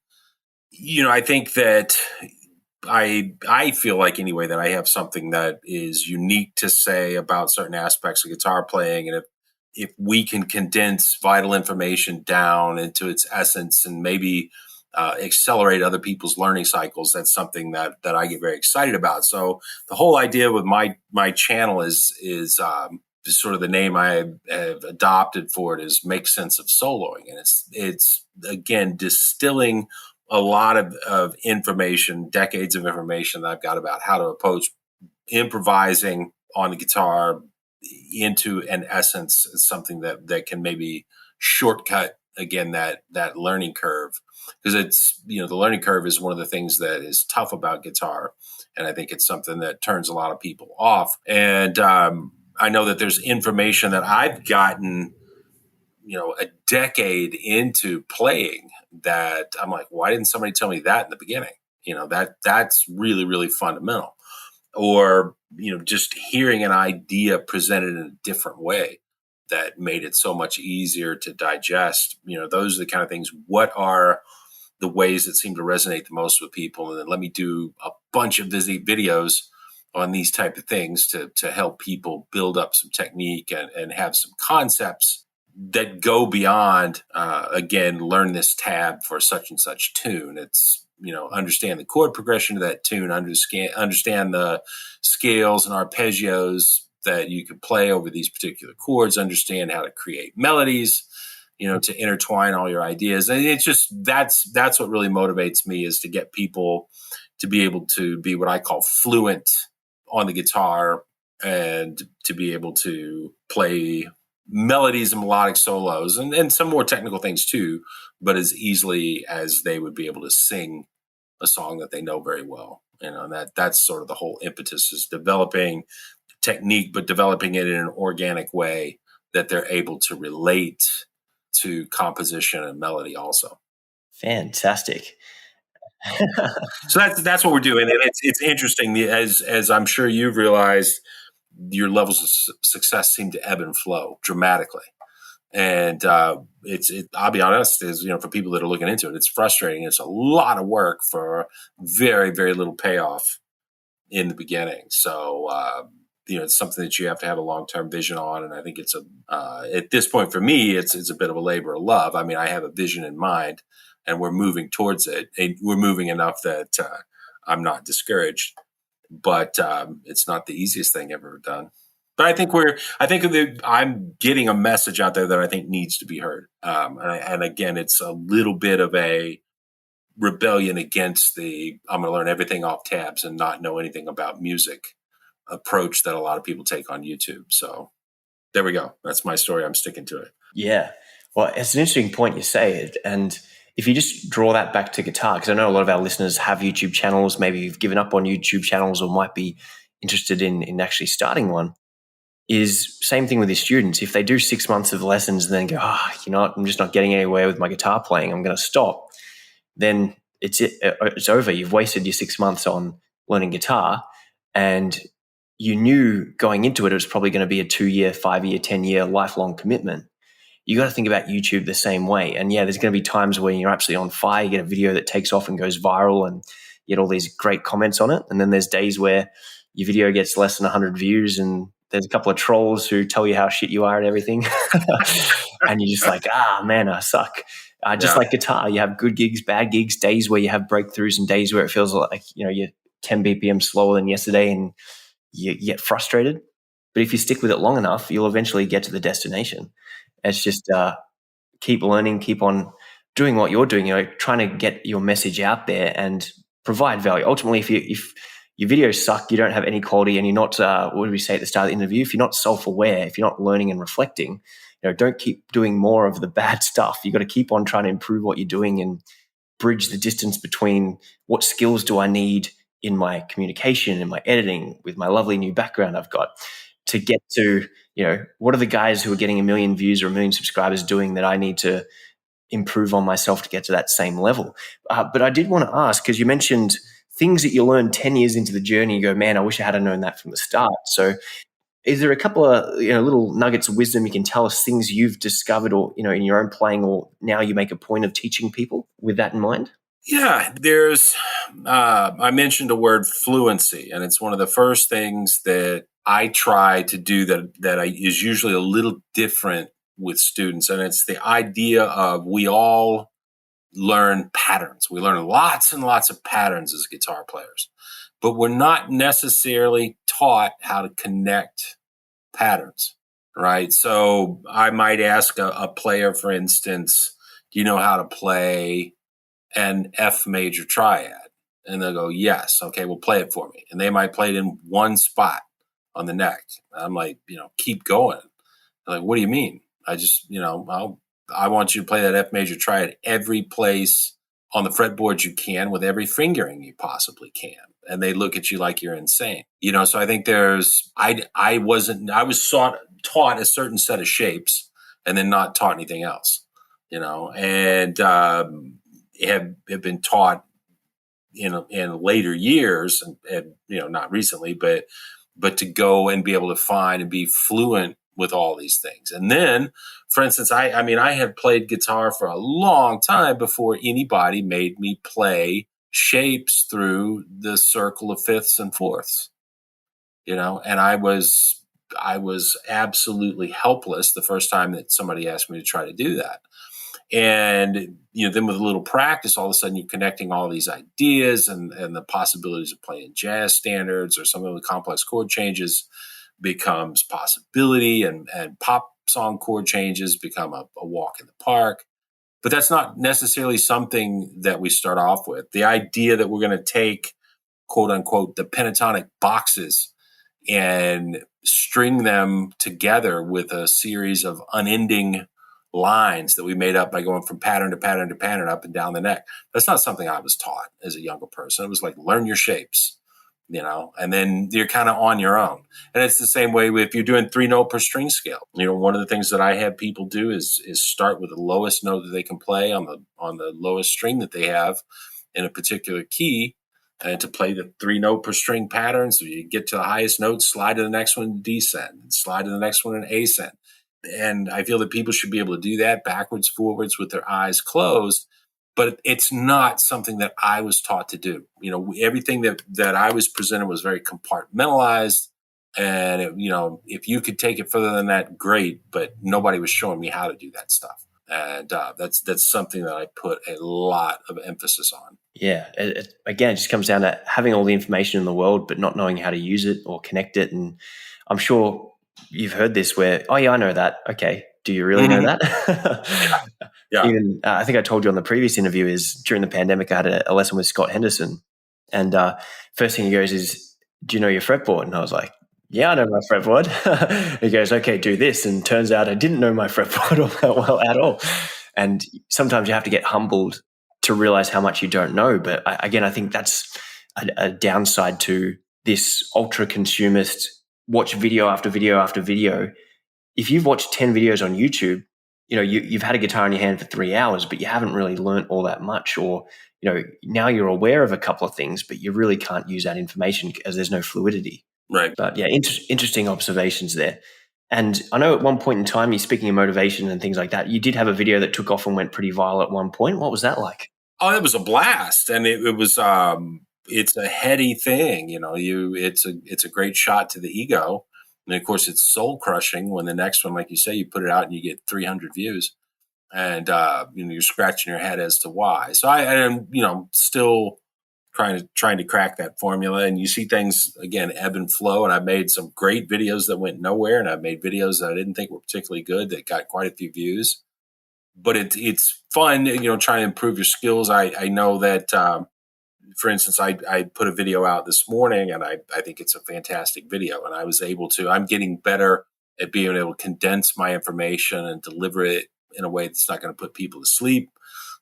I think that I feel like anyway that I have something that is unique to say about certain aspects of guitar playing, and if we can condense vital information down into its essence and maybe accelerate other people's learning cycles, that's something that I get very excited about. So the whole idea with my channel is sort of the name I have adopted for it is Make Sense of Soloing, and it's again distilling a lot of information, decades of information that I've got about how to approach improvising on the guitar into an essence, something that can maybe shortcut again that learning curve, because it's the learning curve is one of the things that is tough about guitar, and I think it's something that turns a lot of people off. And I know that there's information that I've gotten a decade into playing that I'm like, why didn't somebody tell me that in the beginning? That's really, really fundamental. Or, just hearing an idea presented in a different way that made it so much easier to digest. Those are the kind of things. What are the ways that seem to resonate the most with people? And then let me do a bunch of videos on these type of things to help people build up some technique and have some concepts that go beyond, again, learn this tab for such and such tune. It's, understand the chord progression of that tune, understand the scales and arpeggios that you could play over these particular chords, understand how to create melodies, to intertwine all your ideas. And it's just, that's what really motivates me, is to get people to be able to be what I call fluent on the guitar, and to be able to play melodies and melodic solos and some more technical things too, but as easily as they would be able to sing a song that they know very well. And that's sort of the whole impetus, is developing technique, but developing it in an organic way that they're able to relate to composition and melody also. Fantastic. So that's what we're doing. And it's interesting, as I'm sure you've realized, your levels of success seem to ebb and flow dramatically. And I'll be honest, is for people that are looking into it, it's frustrating. It's a lot of work for very, very little payoff in the beginning. So it's something that you have to have a long-term vision on. And I think it's at this point for me, it's a bit of a labor of love. I mean, I have a vision in mind, and we're moving towards it. And we're moving enough that I'm not discouraged. But it's not the easiest thing ever done. But I think I'm getting a message out there that I think needs to be heard. And again, it's a little bit of a rebellion against the I'm going to learn everything off tabs and not know anything about music approach that a lot of people take on YouTube. So there we go. That's my story. I'm sticking to it. Yeah. Well, it's an interesting point you say it. And if you just draw that back to guitar, because I know a lot of our listeners have YouTube channels, maybe you've given up on YouTube channels or might be interested in actually starting one, is same thing with your students. If they do 6 months of lessons and then go, you know what, I'm just not getting anywhere with my guitar playing, I'm going to stop, then it's over. You've wasted your 6 months on learning guitar, and you knew going into it was probably going to be a 2-year, 5-year, 10-year lifelong commitment. You got to think about YouTube the same way. And yeah, there's going to be times when you're absolutely on fire. You get a video that takes off and goes viral and you get all these great comments on it. And then there's days where your video gets less than 100 views and there's a couple of trolls who tell you how shit you are and everything. And you're just like, man, I suck. Just like guitar, you have good gigs, bad gigs, days where you have breakthroughs and days where it feels like, you know, you're 10 BPM slower than yesterday and you get frustrated. But if you stick with it long enough, you'll eventually get to the destination. It's just keep learning, keep on doing what you're doing, you know, trying to get your message out there and provide value. Ultimately, if your videos suck, you don't have any quality, and you're not, what did we say at the start of the interview? If you're not self-aware, if you're not learning and reflecting, you know, don't keep doing more of the bad stuff. You got to keep on trying to improve what you're doing and bridge the distance between what skills do I need in my communication, in my editing, with my lovely new background I've got, to get to, you know, what are the guys who are getting 1 million views or 1 million subscribers doing that I need to improve on myself to get to that same level. But I did want to ask, because you mentioned things that you learned 10 years into the journey, you go, man, I wish I had known that from the start. So is there a couple of, you know, little nuggets of wisdom you can tell us, things you've discovered or, you know, in your own playing, or now you make a point of teaching people with that in mind? Yeah, there's, I mentioned the word fluency, and it's one of the first things that I try to do that is usually a little different with students. And it's the idea of, we all learn patterns. We learn lots and lots of patterns as guitar players, but we're not necessarily taught how to connect patterns, right? So I might ask a player, for instance, do you know how to play an F major triad? And they'll go, yes. Okay, well, play it for me. And they might play it in one spot on the neck. I'm like, you know, keep going. They're like, what do you mean? I just, you know, I want you to play that F major triad every place on the fretboard you can, with every fingering you possibly can. And they look at you like you're insane. You know, so I think I was taught a certain set of shapes and then not taught anything else, you know, and have been taught in later years, and you know, not recently, but to go and be able to find and be fluent with all these things. And then, for instance, I had played guitar for a long time before anybody made me play shapes through the circle of fifths and fourths, you know, and I was absolutely helpless the first time that somebody asked me to try to do that. And, you know, then with a little practice, all of a sudden you're connecting all these ideas and the possibilities of playing jazz standards or some of the complex chord changes becomes possibility, and pop song chord changes become a walk in the park. But that's not necessarily something that we start off with. The idea that we're going to take, quote unquote, the pentatonic boxes and string them together with a series of unending lines that we made up by going from pattern to pattern to pattern up and down the neck. That's not something I was taught as a younger person. It was like, learn your shapes, you know, and then you're kind of on your own. And it's the same way if you're doing 3-note per string scale. You know, one of the things that I have people do is start with the lowest note that they can play on the lowest string that they have in a particular key, and to play the 3-note per string pattern. So you get to the highest note, slide to the next one, descend, and slide to the next one, and ascend. And I feel that people should be able to do that backwards, forwards, with their eyes closed. But it's not something that I was taught to do. You know, everything that I was presented was very compartmentalized. And, you know, if you could take it further than that, great. But nobody was showing me how to do that stuff. And that's something that I put a lot of emphasis on. Yeah. Again, it just comes down to having all the information in the world, but not knowing how to use it or connect it. And I'm sure you've heard this where, oh, yeah, I know that. Okay. Do you really know that? Yeah. Even I think I told you on the previous interview is during the pandemic, I had a lesson with Scott Henderson. And first thing he goes is, do you know your fretboard? And I was like, yeah, I know my fretboard. He goes, okay, do this. And turns out I didn't know my fretboard all that well at all. And sometimes you have to get humbled to realize how much you don't know. But again, I think that's a downside to this ultra consumist watch video after video after video. If you've watched 10 videos on YouTube, you've had a guitar in your hand for 3 hours, but you haven't really learned all that much, or, now you're aware of a couple of things, but you really can't use that information because there's no fluidity. Right. But yeah, interesting observations there. And I know at one point in time, you're speaking of motivation and things like that, you did have a video that took off and went pretty viral at one point. What was that like? Oh, it was a blast. And it was, it's a heady thing. It's a great shot to the ego. And of course, it's soul crushing when the next one, like you say, you put it out and you get 300 views, and you're scratching your head as to why. So I am, still trying to crack that formula. And you see things again ebb and flow. And I've made some great videos that went nowhere, and I've made videos that I didn't think were particularly good that got quite a few views. But it's fun, trying to improve your skills. I know that. For instance, I put a video out this morning, and I think it's a fantastic video. And I was able to, I'm getting better at being able to condense my information and deliver it in a way that's not going to put people to sleep.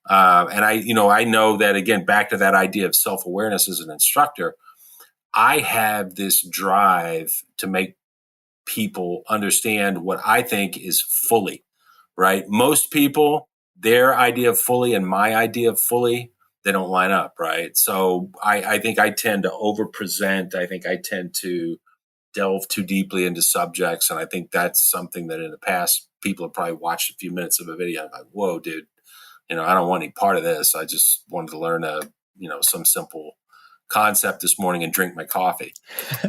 And I know that, again, back to that idea of self-awareness as an instructor, I have this drive to make people understand what I think is fully, right? Most people, their idea of fully and my idea of fully, they don't line up, right? So I think I tend to over-present. I think I tend to delve too deeply into subjects. And I think that's something that in the past, people have probably watched a few minutes of a video. I'm like, whoa, dude, I don't want any part of this. I just wanted to learn some simple concept this morning and drink my coffee.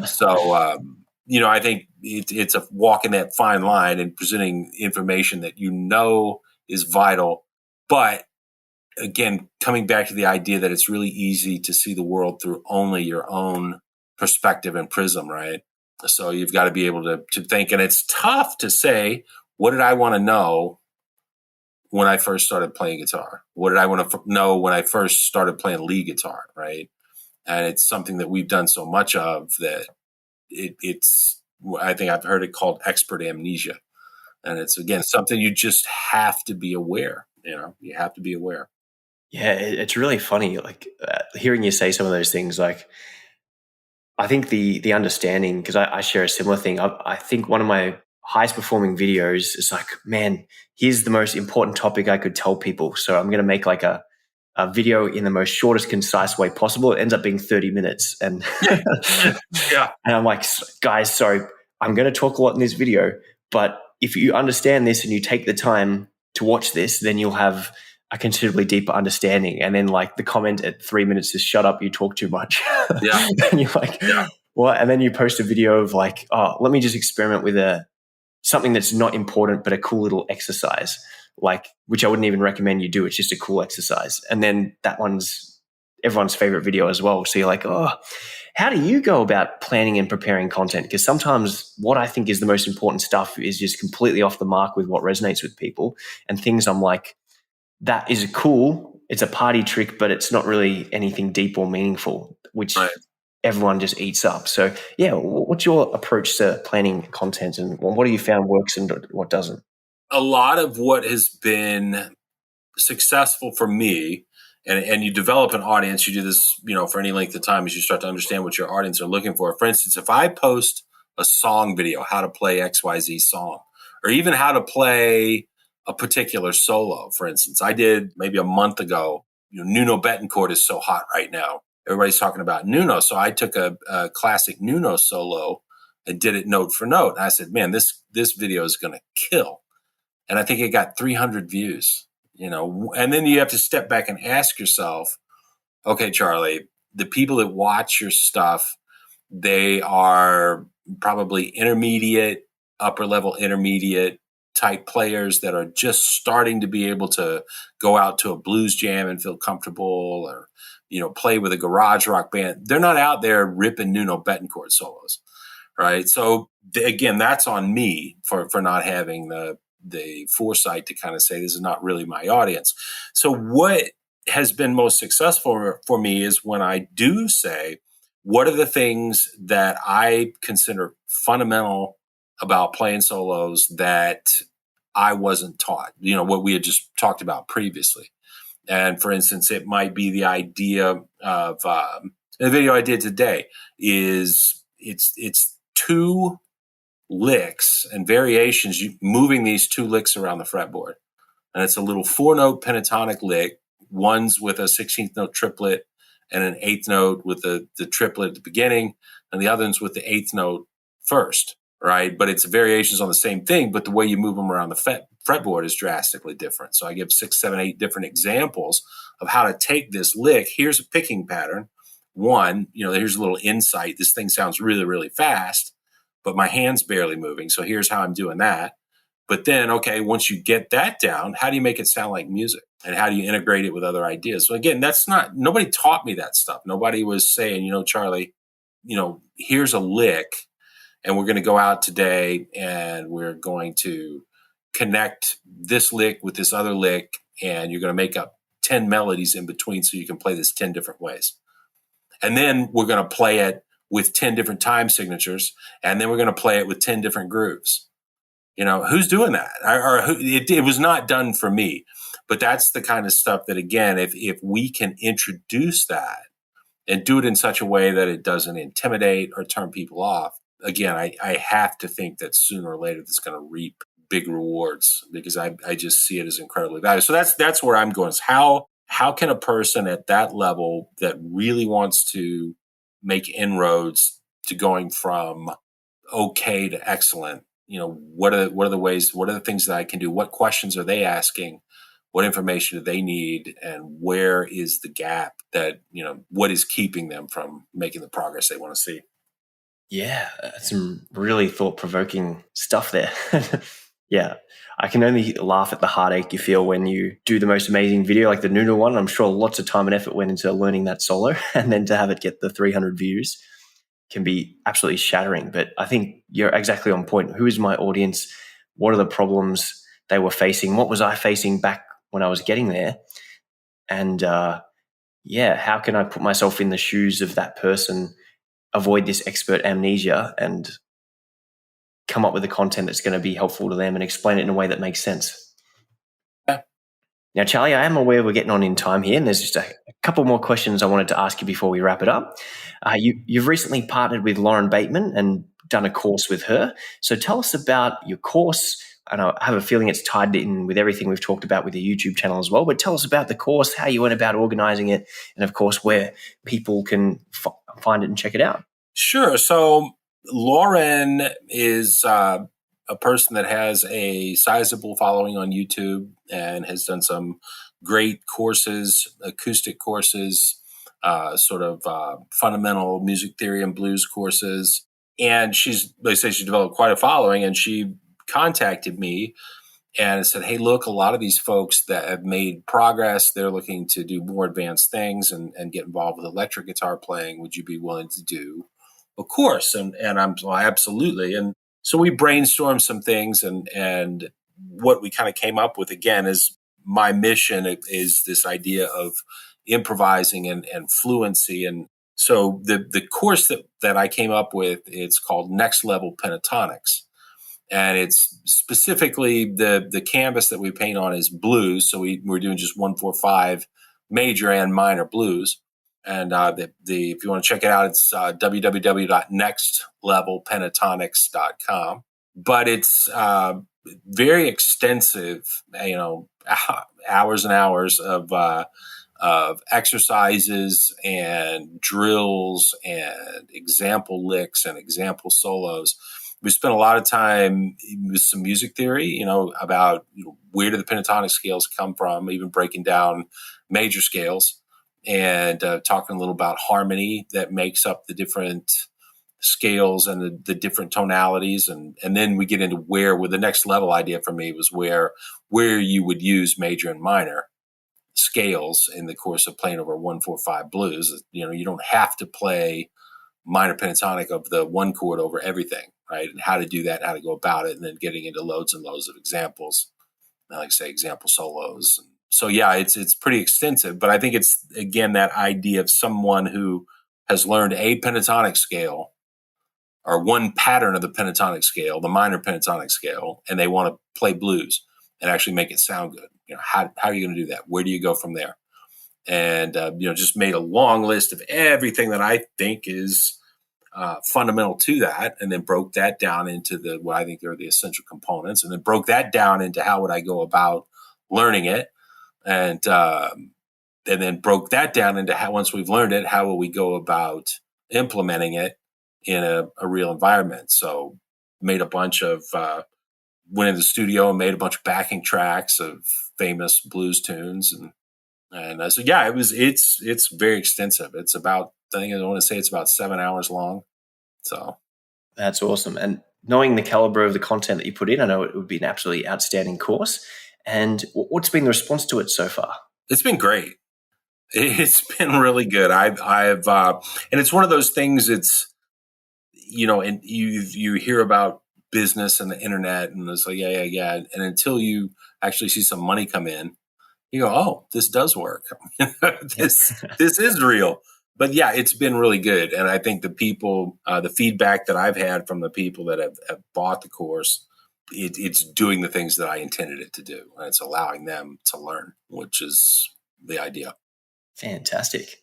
So, I think it's a walking that fine line and presenting information that is vital, but again, coming back to the idea that it's really easy to see the world through only your own perspective and prism, right? So you've got to be able to think, and it's tough to say, what did I want to know when I first started playing guitar? What did I want to know when I first started playing lead guitar, right? And it's something that we've done so much of that I think I've heard it called expert amnesia. And it's, again, something you just have to be aware, you have to be aware. Yeah, it's really funny, like hearing you say some of those things. Like, I think the understanding, because I share a similar thing. I think one of my highest performing videos is like, man, here's the most important topic I could tell people. So I'm going to make like a video in the most shortest, concise way possible. It ends up being 30 minutes. And yeah. And I'm like, guys, sorry, I'm going to talk a lot in this video, but if you understand this and you take the time to watch this, then you'll have a considerably deeper understanding. And then like the comment at 3 minutes is, shut up, you talk too much. Yeah. And you're like, what? And then you post a video of like, oh, let me just experiment with something that's not important, but a cool little exercise, like, which I wouldn't even recommend you do. It's just a cool exercise. And then that one's everyone's favorite video as well. So you're like, oh, how do you go about planning and preparing content? Because sometimes what I think is the most important stuff is just completely off the mark with what resonates with people, and things I'm like, that is cool. It's a party trick, but it's not really anything deep or meaningful, which everyone just eats up. So yeah, what's your approach to planning content, and what have you found works and what doesn't? A lot of what has been successful for me, and you develop an audience, you do this, for any length of time as you start to understand what your audience are looking for. For instance, if I post a song video, how to play XYZ song, or even how to play a particular solo, for instance, I did maybe a month ago, Nuno Betancourt is so hot right now. Everybody's talking about Nuno. So I took a classic Nuno solo and did it note for note. And I said, man, this video is going to kill. And I think it got 300 views, and then you have to step back and ask yourself, okay, Charlie, the people that watch your stuff, they are probably intermediate, upper level intermediate type players that are just starting to be able to go out to a blues jam and feel comfortable, or, play with a garage rock band. They're not out there ripping Nuno Betancourt solos, right? So again, that's on me for not having the foresight to kind of say, this is not really my audience. So what has been most successful for me is when I do say, what are the things that I consider fundamental about playing solos that I wasn't taught, what we had just talked about previously. And for instance, it might be the idea of the video I did today is it's two licks and variations, moving these two licks around the fretboard. And it's a little 4-note pentatonic lick. One's with a 16th note triplet and an 8th note with the triplet at the beginning, and the other one's with the 8th note first, right? But it's variations on the same thing, but the way you move them around the fretboard is drastically different. So I give 6, 7, 8 different examples of how to take this lick. Here's a picking pattern. One, here's a little insight. This thing sounds really, really fast, but my hand's barely moving. So here's how I'm doing that. But then, okay, once you get that down, how do you make it sound like music? And how do you integrate it with other ideas? So again, nobody taught me that stuff. Nobody was saying, Charlie, here's a lick, and we're going to go out today and we're going to connect this lick with this other lick, and you're going to make up 10 melodies in between so you can play this 10 different ways. And then we're going to play it with 10 different time signatures, and then we're going to play it with 10 different grooves. Who's doing that? It was not done for me. But that's the kind of stuff that, again, if we can introduce that and do it in such a way that it doesn't intimidate or turn people off, again, I have to think that sooner or later it's going to reap big rewards, because I just see it as incredibly valuable. So that's where I'm going, is how can a person at that level that really wants to make inroads to going from okay to excellent, what are the ways, what are the things that I can do? What questions are they asking? What information do they need? And where is the gap that, what is keeping them from making the progress they want to see? Yeah, some really thought-provoking stuff there. Yeah, I can only laugh at the heartache you feel when you do the most amazing video like the Noodle one. I'm sure lots of time and effort went into learning that solo, and then to have it get the 300 views can be absolutely shattering. But I think you're exactly on point. Who is my audience? What are the problems they were facing? What was I facing back when I was getting there? And how can I put myself in the shoes of that person, avoid this expert amnesia, and come up with the content that's going to be helpful to them and explain it in a way that makes sense? Now, Charlie, I am aware we're getting on in time here, and there's just a couple more questions I wanted to ask you before we wrap it up. You've recently partnered with Lauren Bateman and done a course with her. So tell us about your course. And I have a feeling it's tied in with everything we've talked about with the YouTube channel as well. But tell us about the course, how you went about organizing it, and of course, where people can find it and check it out. Sure. So Lauren is a person that has a sizable following on YouTube and has done some great courses, acoustic courses, fundamental music theory and blues courses. And they say she developed quite a following, and she contacted me and said, hey, look, a lot of these folks that have made progress, they're looking to do more advanced things and get involved with electric guitar playing. Would you be willing to do a course? And I'm absolutely. And so we brainstormed some things, and what we kind of came up with, again, is my mission is this idea of improvising and fluency. And so the course that I came up with, it's called Next Level Pentatonics. And it's specifically the canvas that we paint on is blues. So we're doing just 1-4-5 major and minor blues. And if you want to check it out, it's www.nextlevelpentatonics.com. But it's very extensive, hours and hours of exercises and drills and example licks and example solos. We spent a lot of time with some music theory, about where do the pentatonic scales come from, even breaking down major scales, and talking a little about harmony that makes up the different scales and the different tonalities. And then we get into where the next level idea for me was where you would use major and minor scales in the course of playing over 1-4-5 blues. You don't have to play minor pentatonic of the one chord over everything, right? And how to do that, how to go about it, and then getting into loads and loads of examples, like I say, example solos. So yeah, it's pretty extensive, but I think it's, again, that idea of someone who has learned a pentatonic scale or one pattern of the pentatonic scale, the minor pentatonic scale, and they want to play blues and actually make it sound good. How are you going to do that? Where do you go from there? And, just made a long list of everything that I think is fundamental to that, and then broke that down into what I think are the essential components, and then broke that down into how would I go about learning it, and then broke that down into how, once we've learned it, how will we go about implementing it in a real environment. So made a bunch of went in the studio and made a bunch of backing tracks of famous blues tunes, and so yeah, it's very extensive. It's about, I want to say it's about 7 hours long. So that's awesome. And knowing the caliber of the content that you put in, I know it would be an absolutely outstanding course. And what's been the response to it so far? It's been great. It's been really good. I've and it's one of those things. It's, and you hear about business and the internet, and it's like, yeah. And until you actually see some money come in, you go, oh, this does work. This is real. But yeah, it's been really good. And I think the people, the feedback that I've had from the people that have bought the course, it's doing the things that I intended it to do. And it's allowing them to learn, which is the idea. Fantastic.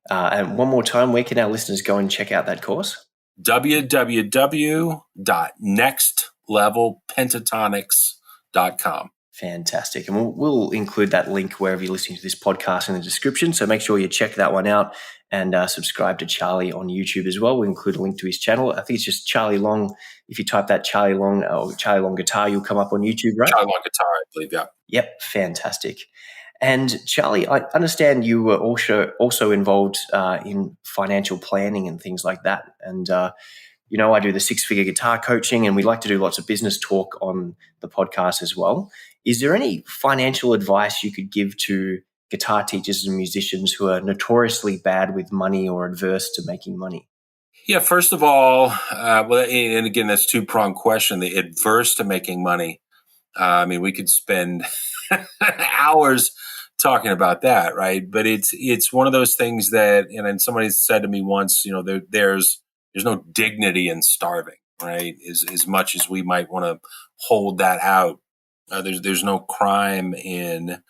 And one more time, where can our listeners go and check out that course? www.nextlevelpentatonics.com. Fantastic. And we'll include that link wherever you're listening to this podcast in the description. So make sure you check that one out and subscribe to Charlie on YouTube as well. We'll include a link to his channel. I think it's just Charlie Long. If you type that Charlie Long or Charlie Long Guitar, you'll come up on YouTube, right? Charlie Long Guitar, I believe, yeah. Yep, fantastic. And Charlie, I understand you were also involved in financial planning and things like that. And I do the six-figure guitar coaching, and we like to do lots of business talk on the podcast as well. Is there any financial advice you could give to guitar teachers and musicians who are notoriously bad with money or adverse to making money? Yeah, first of all, and again, that's a two-pronged question, the adverse to making money. We could spend hours talking about that, right? But it's one of those things that, and somebody said to me once, there's no dignity in starving, right? As much as we might want to hold that out, there's no crime in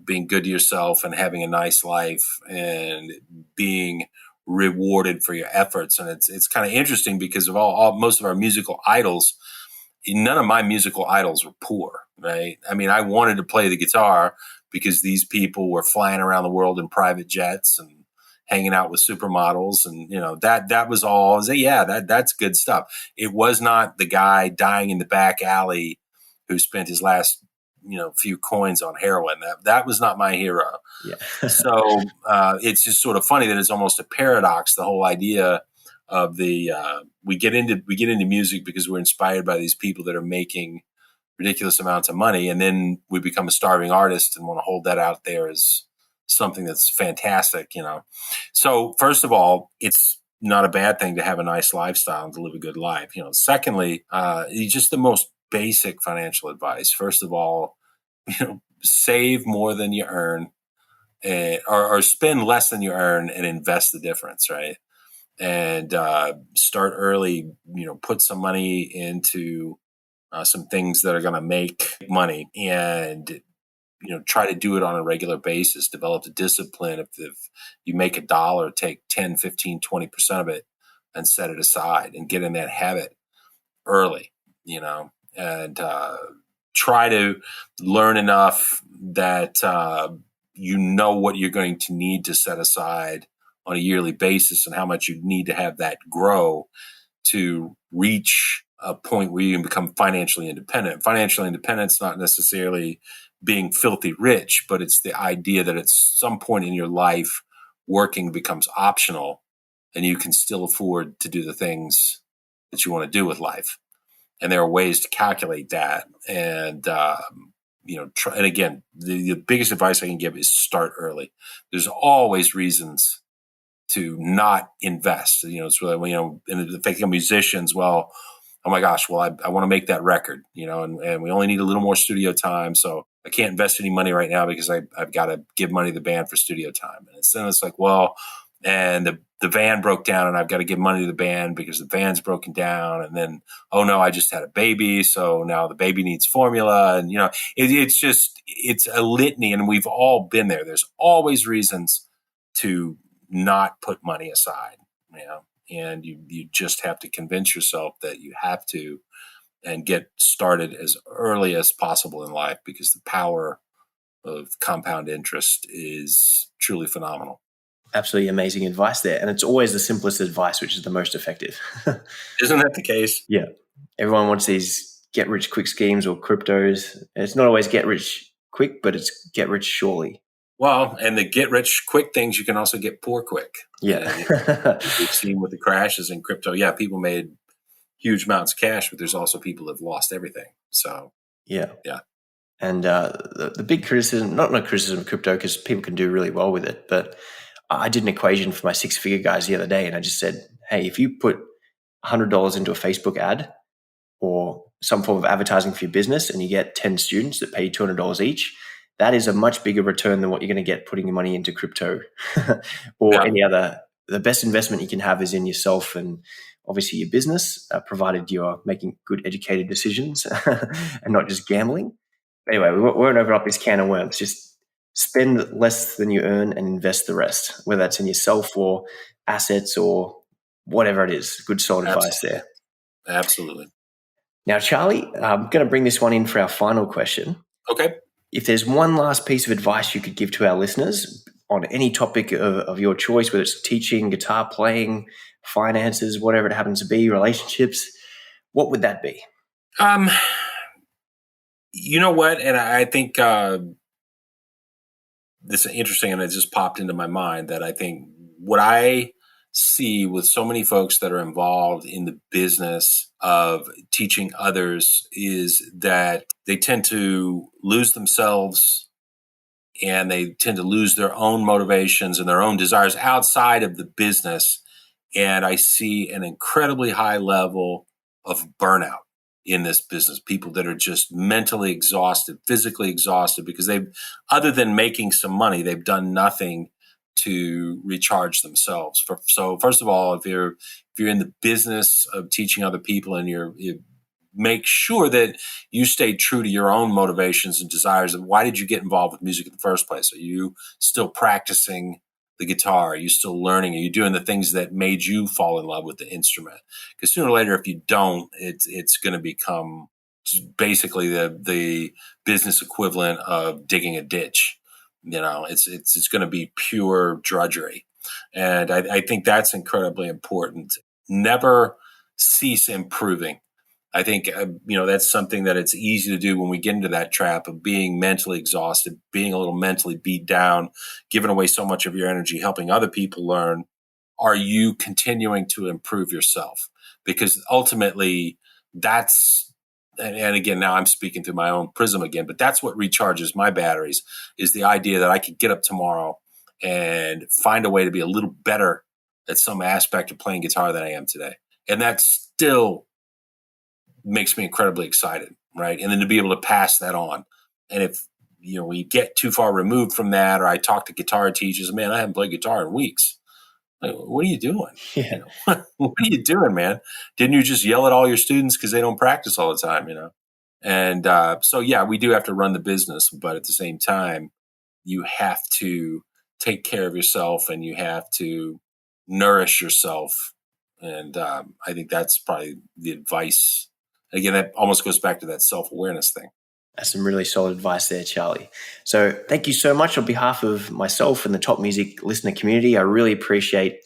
being good to yourself and having a nice life and being rewarded for your efforts. And it's kind of interesting because of most of our musical idols, none of my musical idols were poor, right? I wanted to play the guitar because these people were flying around the world in private jets and hanging out with supermodels, and that was all. That's good stuff. It was not the guy dying in the back alley who spent his last few coins on heroin. That was not my hero. Yeah. So it's just sort of funny that it's almost a paradox, the whole idea of we get into music because we're inspired by these people that are making ridiculous amounts of money, and then we become a starving artist and want to hold that out there as something that's fantastic. So first of all, it's not a bad thing to have a nice lifestyle and to live a good life. Secondly, just the most basic financial advice. First of all, save more than you earn, or spend less than you earn and invest the difference, right? And start early. Put some money into some things that are going to make money, and try to do it on a regular basis. Develop the discipline. If you make $1, take 10, 15, 20% of it and set it aside and get in that habit early, and try to learn enough that what you're going to need to set aside on a yearly basis and how much you need to have that grow to reach a point where you can become financially independent. Financial independence, not necessarily being filthy rich, but it's the idea that at some point in your life, working becomes optional and you can still afford to do the things that you want to do with life. And there are ways to calculate that. And, and again, the biggest advice I can give is start early. There's always reasons to not invest. It's really, and if they become musicians, well, oh my gosh, well, I want to make that record, and we only need a little more studio time. So I can't invest any money right now because I've got to give money to the band for studio time. And then it's like, well, and the van broke down, and I've got to give money to the band because the van's broken down. And then, oh no, I just had a baby, so now the baby needs formula. And it's a litany, and we've all been there. There's always reasons to not put money aside, and you just have to convince yourself that you have to, and get started as early as possible in life, because the power of compound interest is truly phenomenal. Absolutely amazing advice there. And it's always the simplest advice, which is the most effective. Isn't that the case? Yeah. Everyone wants these get rich quick schemes or cryptos. And it's not always get rich quick, but it's get rich surely. Well, and the get rich quick things, you can also get poor quick. Yeah. We've seen with the crashes in crypto. Yeah, people made huge amounts of cash, but there's also people that have lost everything. So, yeah. And the big criticism, not criticism of crypto, because people can do really well with it, but I did an equation for my 6-figure guys the other day, and I just said, hey, if you put $100 into a Facebook ad or some form of advertising for your business and you get 10 students that pay you $200 each, that is a much bigger return than what you're going to get putting your money into crypto or any other. The best investment you can have is in yourself and obviously your business, provided you're making good educated decisions and not just gambling. Anyway, we won't open up this can of worms. Just spend less than you earn and invest the rest, whether that's in yourself or assets or whatever it is. Good solid advice there. Absolutely. Now, Charlie, I'm going to bring this one in for our final question. Okay. If there's one last piece of advice you could give to our listeners on any topic of your choice, whether it's teaching, guitar playing, finances, whatever it happens to be, relationships, what would that be? You know what? And I think this is interesting, and it just popped into my mind that I think what I see with so many folks that are involved in the business of teaching others is that they tend to lose themselves, and they tend to lose their own motivations and their own desires outside of the business. And I see an incredibly high level of burnout in this business, people that are just mentally exhausted, physically exhausted, because other than making some money, they've done nothing to recharge themselves. So first of all, if you're in the business of teaching other people, and you make sure that you stay true to your own motivations and desires. And why did you get involved with music in the first place? Are you still practicing the guitar? Are you still learning? Are you doing the things that made you fall in love with the instrument? Because sooner or later, if you don't, it's going to become basically the business equivalent of digging a ditch. It's going to be pure drudgery. And I think that's incredibly important. Never cease improving. I think, that's something that it's easy to do when we get into that trap of being mentally exhausted, being a little mentally beat down, giving away so much of your energy, helping other people learn. Are you continuing to improve yourself? Because ultimately that's, and again, now I'm speaking through my own prism again, but that's what recharges my batteries, is the idea that I could get up tomorrow and find a way to be a little better at some aspect of playing guitar than I am today. And that's still makes me incredibly excited, right? And then to be able to pass that on. And if, we get too far removed from that, or I talk to guitar teachers, man, I haven't played guitar in weeks. Like, what are you doing? Yeah. What are you doing, man? Didn't you just yell at all your students because they don't practice all the time, And so, yeah, we do have to run the business, but at the same time, you have to take care of yourself, and you have to nourish yourself. And I think that's probably the advice. Again, that almost goes back to that self-awareness thing. That's some really solid advice there, Charlie. So thank you so much on behalf of myself and the Top Music listener community. I really appreciate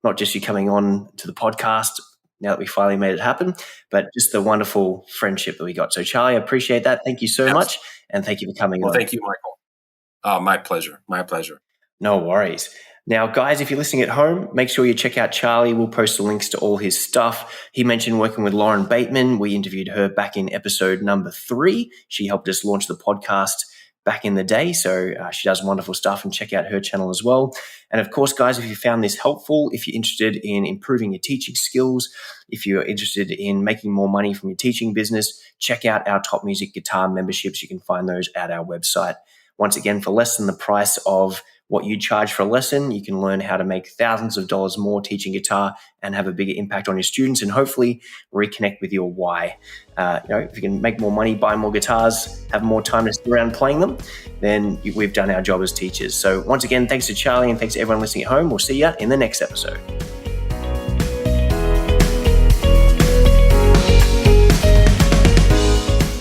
not just you coming on to the podcast now that we finally made it happen, but just the wonderful friendship that we got. So Charlie, I appreciate that. Thank you so much. And thank you for coming on. Thank you, Michael. Oh, my pleasure. My pleasure. No worries. Now, guys, if you're listening at home, make sure you check out Charlie. We'll post the links to all his stuff. He mentioned working with Lauren Bateman. We interviewed her back in episode number 3. She helped us launch the podcast back in the day. So she does wonderful stuff, and check out her channel as well. And of course, guys, if you found this helpful, if you're interested in improving your teaching skills, if you're interested in making more money from your teaching business, check out our Top Music Guitar memberships. You can find those at our website. Once again, for less than the price of what you charge for a lesson, you can learn how to make thousands of dollars more teaching guitar and have a bigger impact on your students, and hopefully reconnect with your why. If you can make more money, buy more guitars, have more time to sit around playing them, then we've done our job as teachers. So once again, thanks to Charlie and thanks to everyone listening at home. We'll see you in the next episode.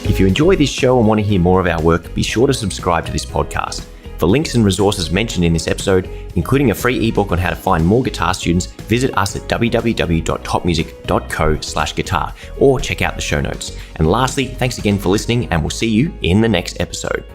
If you enjoy this show and want to hear more of our work, be sure to subscribe to this podcast. For links and resources mentioned in this episode, including a free ebook on how to find more guitar students, visit us at www.topmusic.co/guitar or check out the show notes. And lastly, thanks again for listening, and we'll see you in the next episode.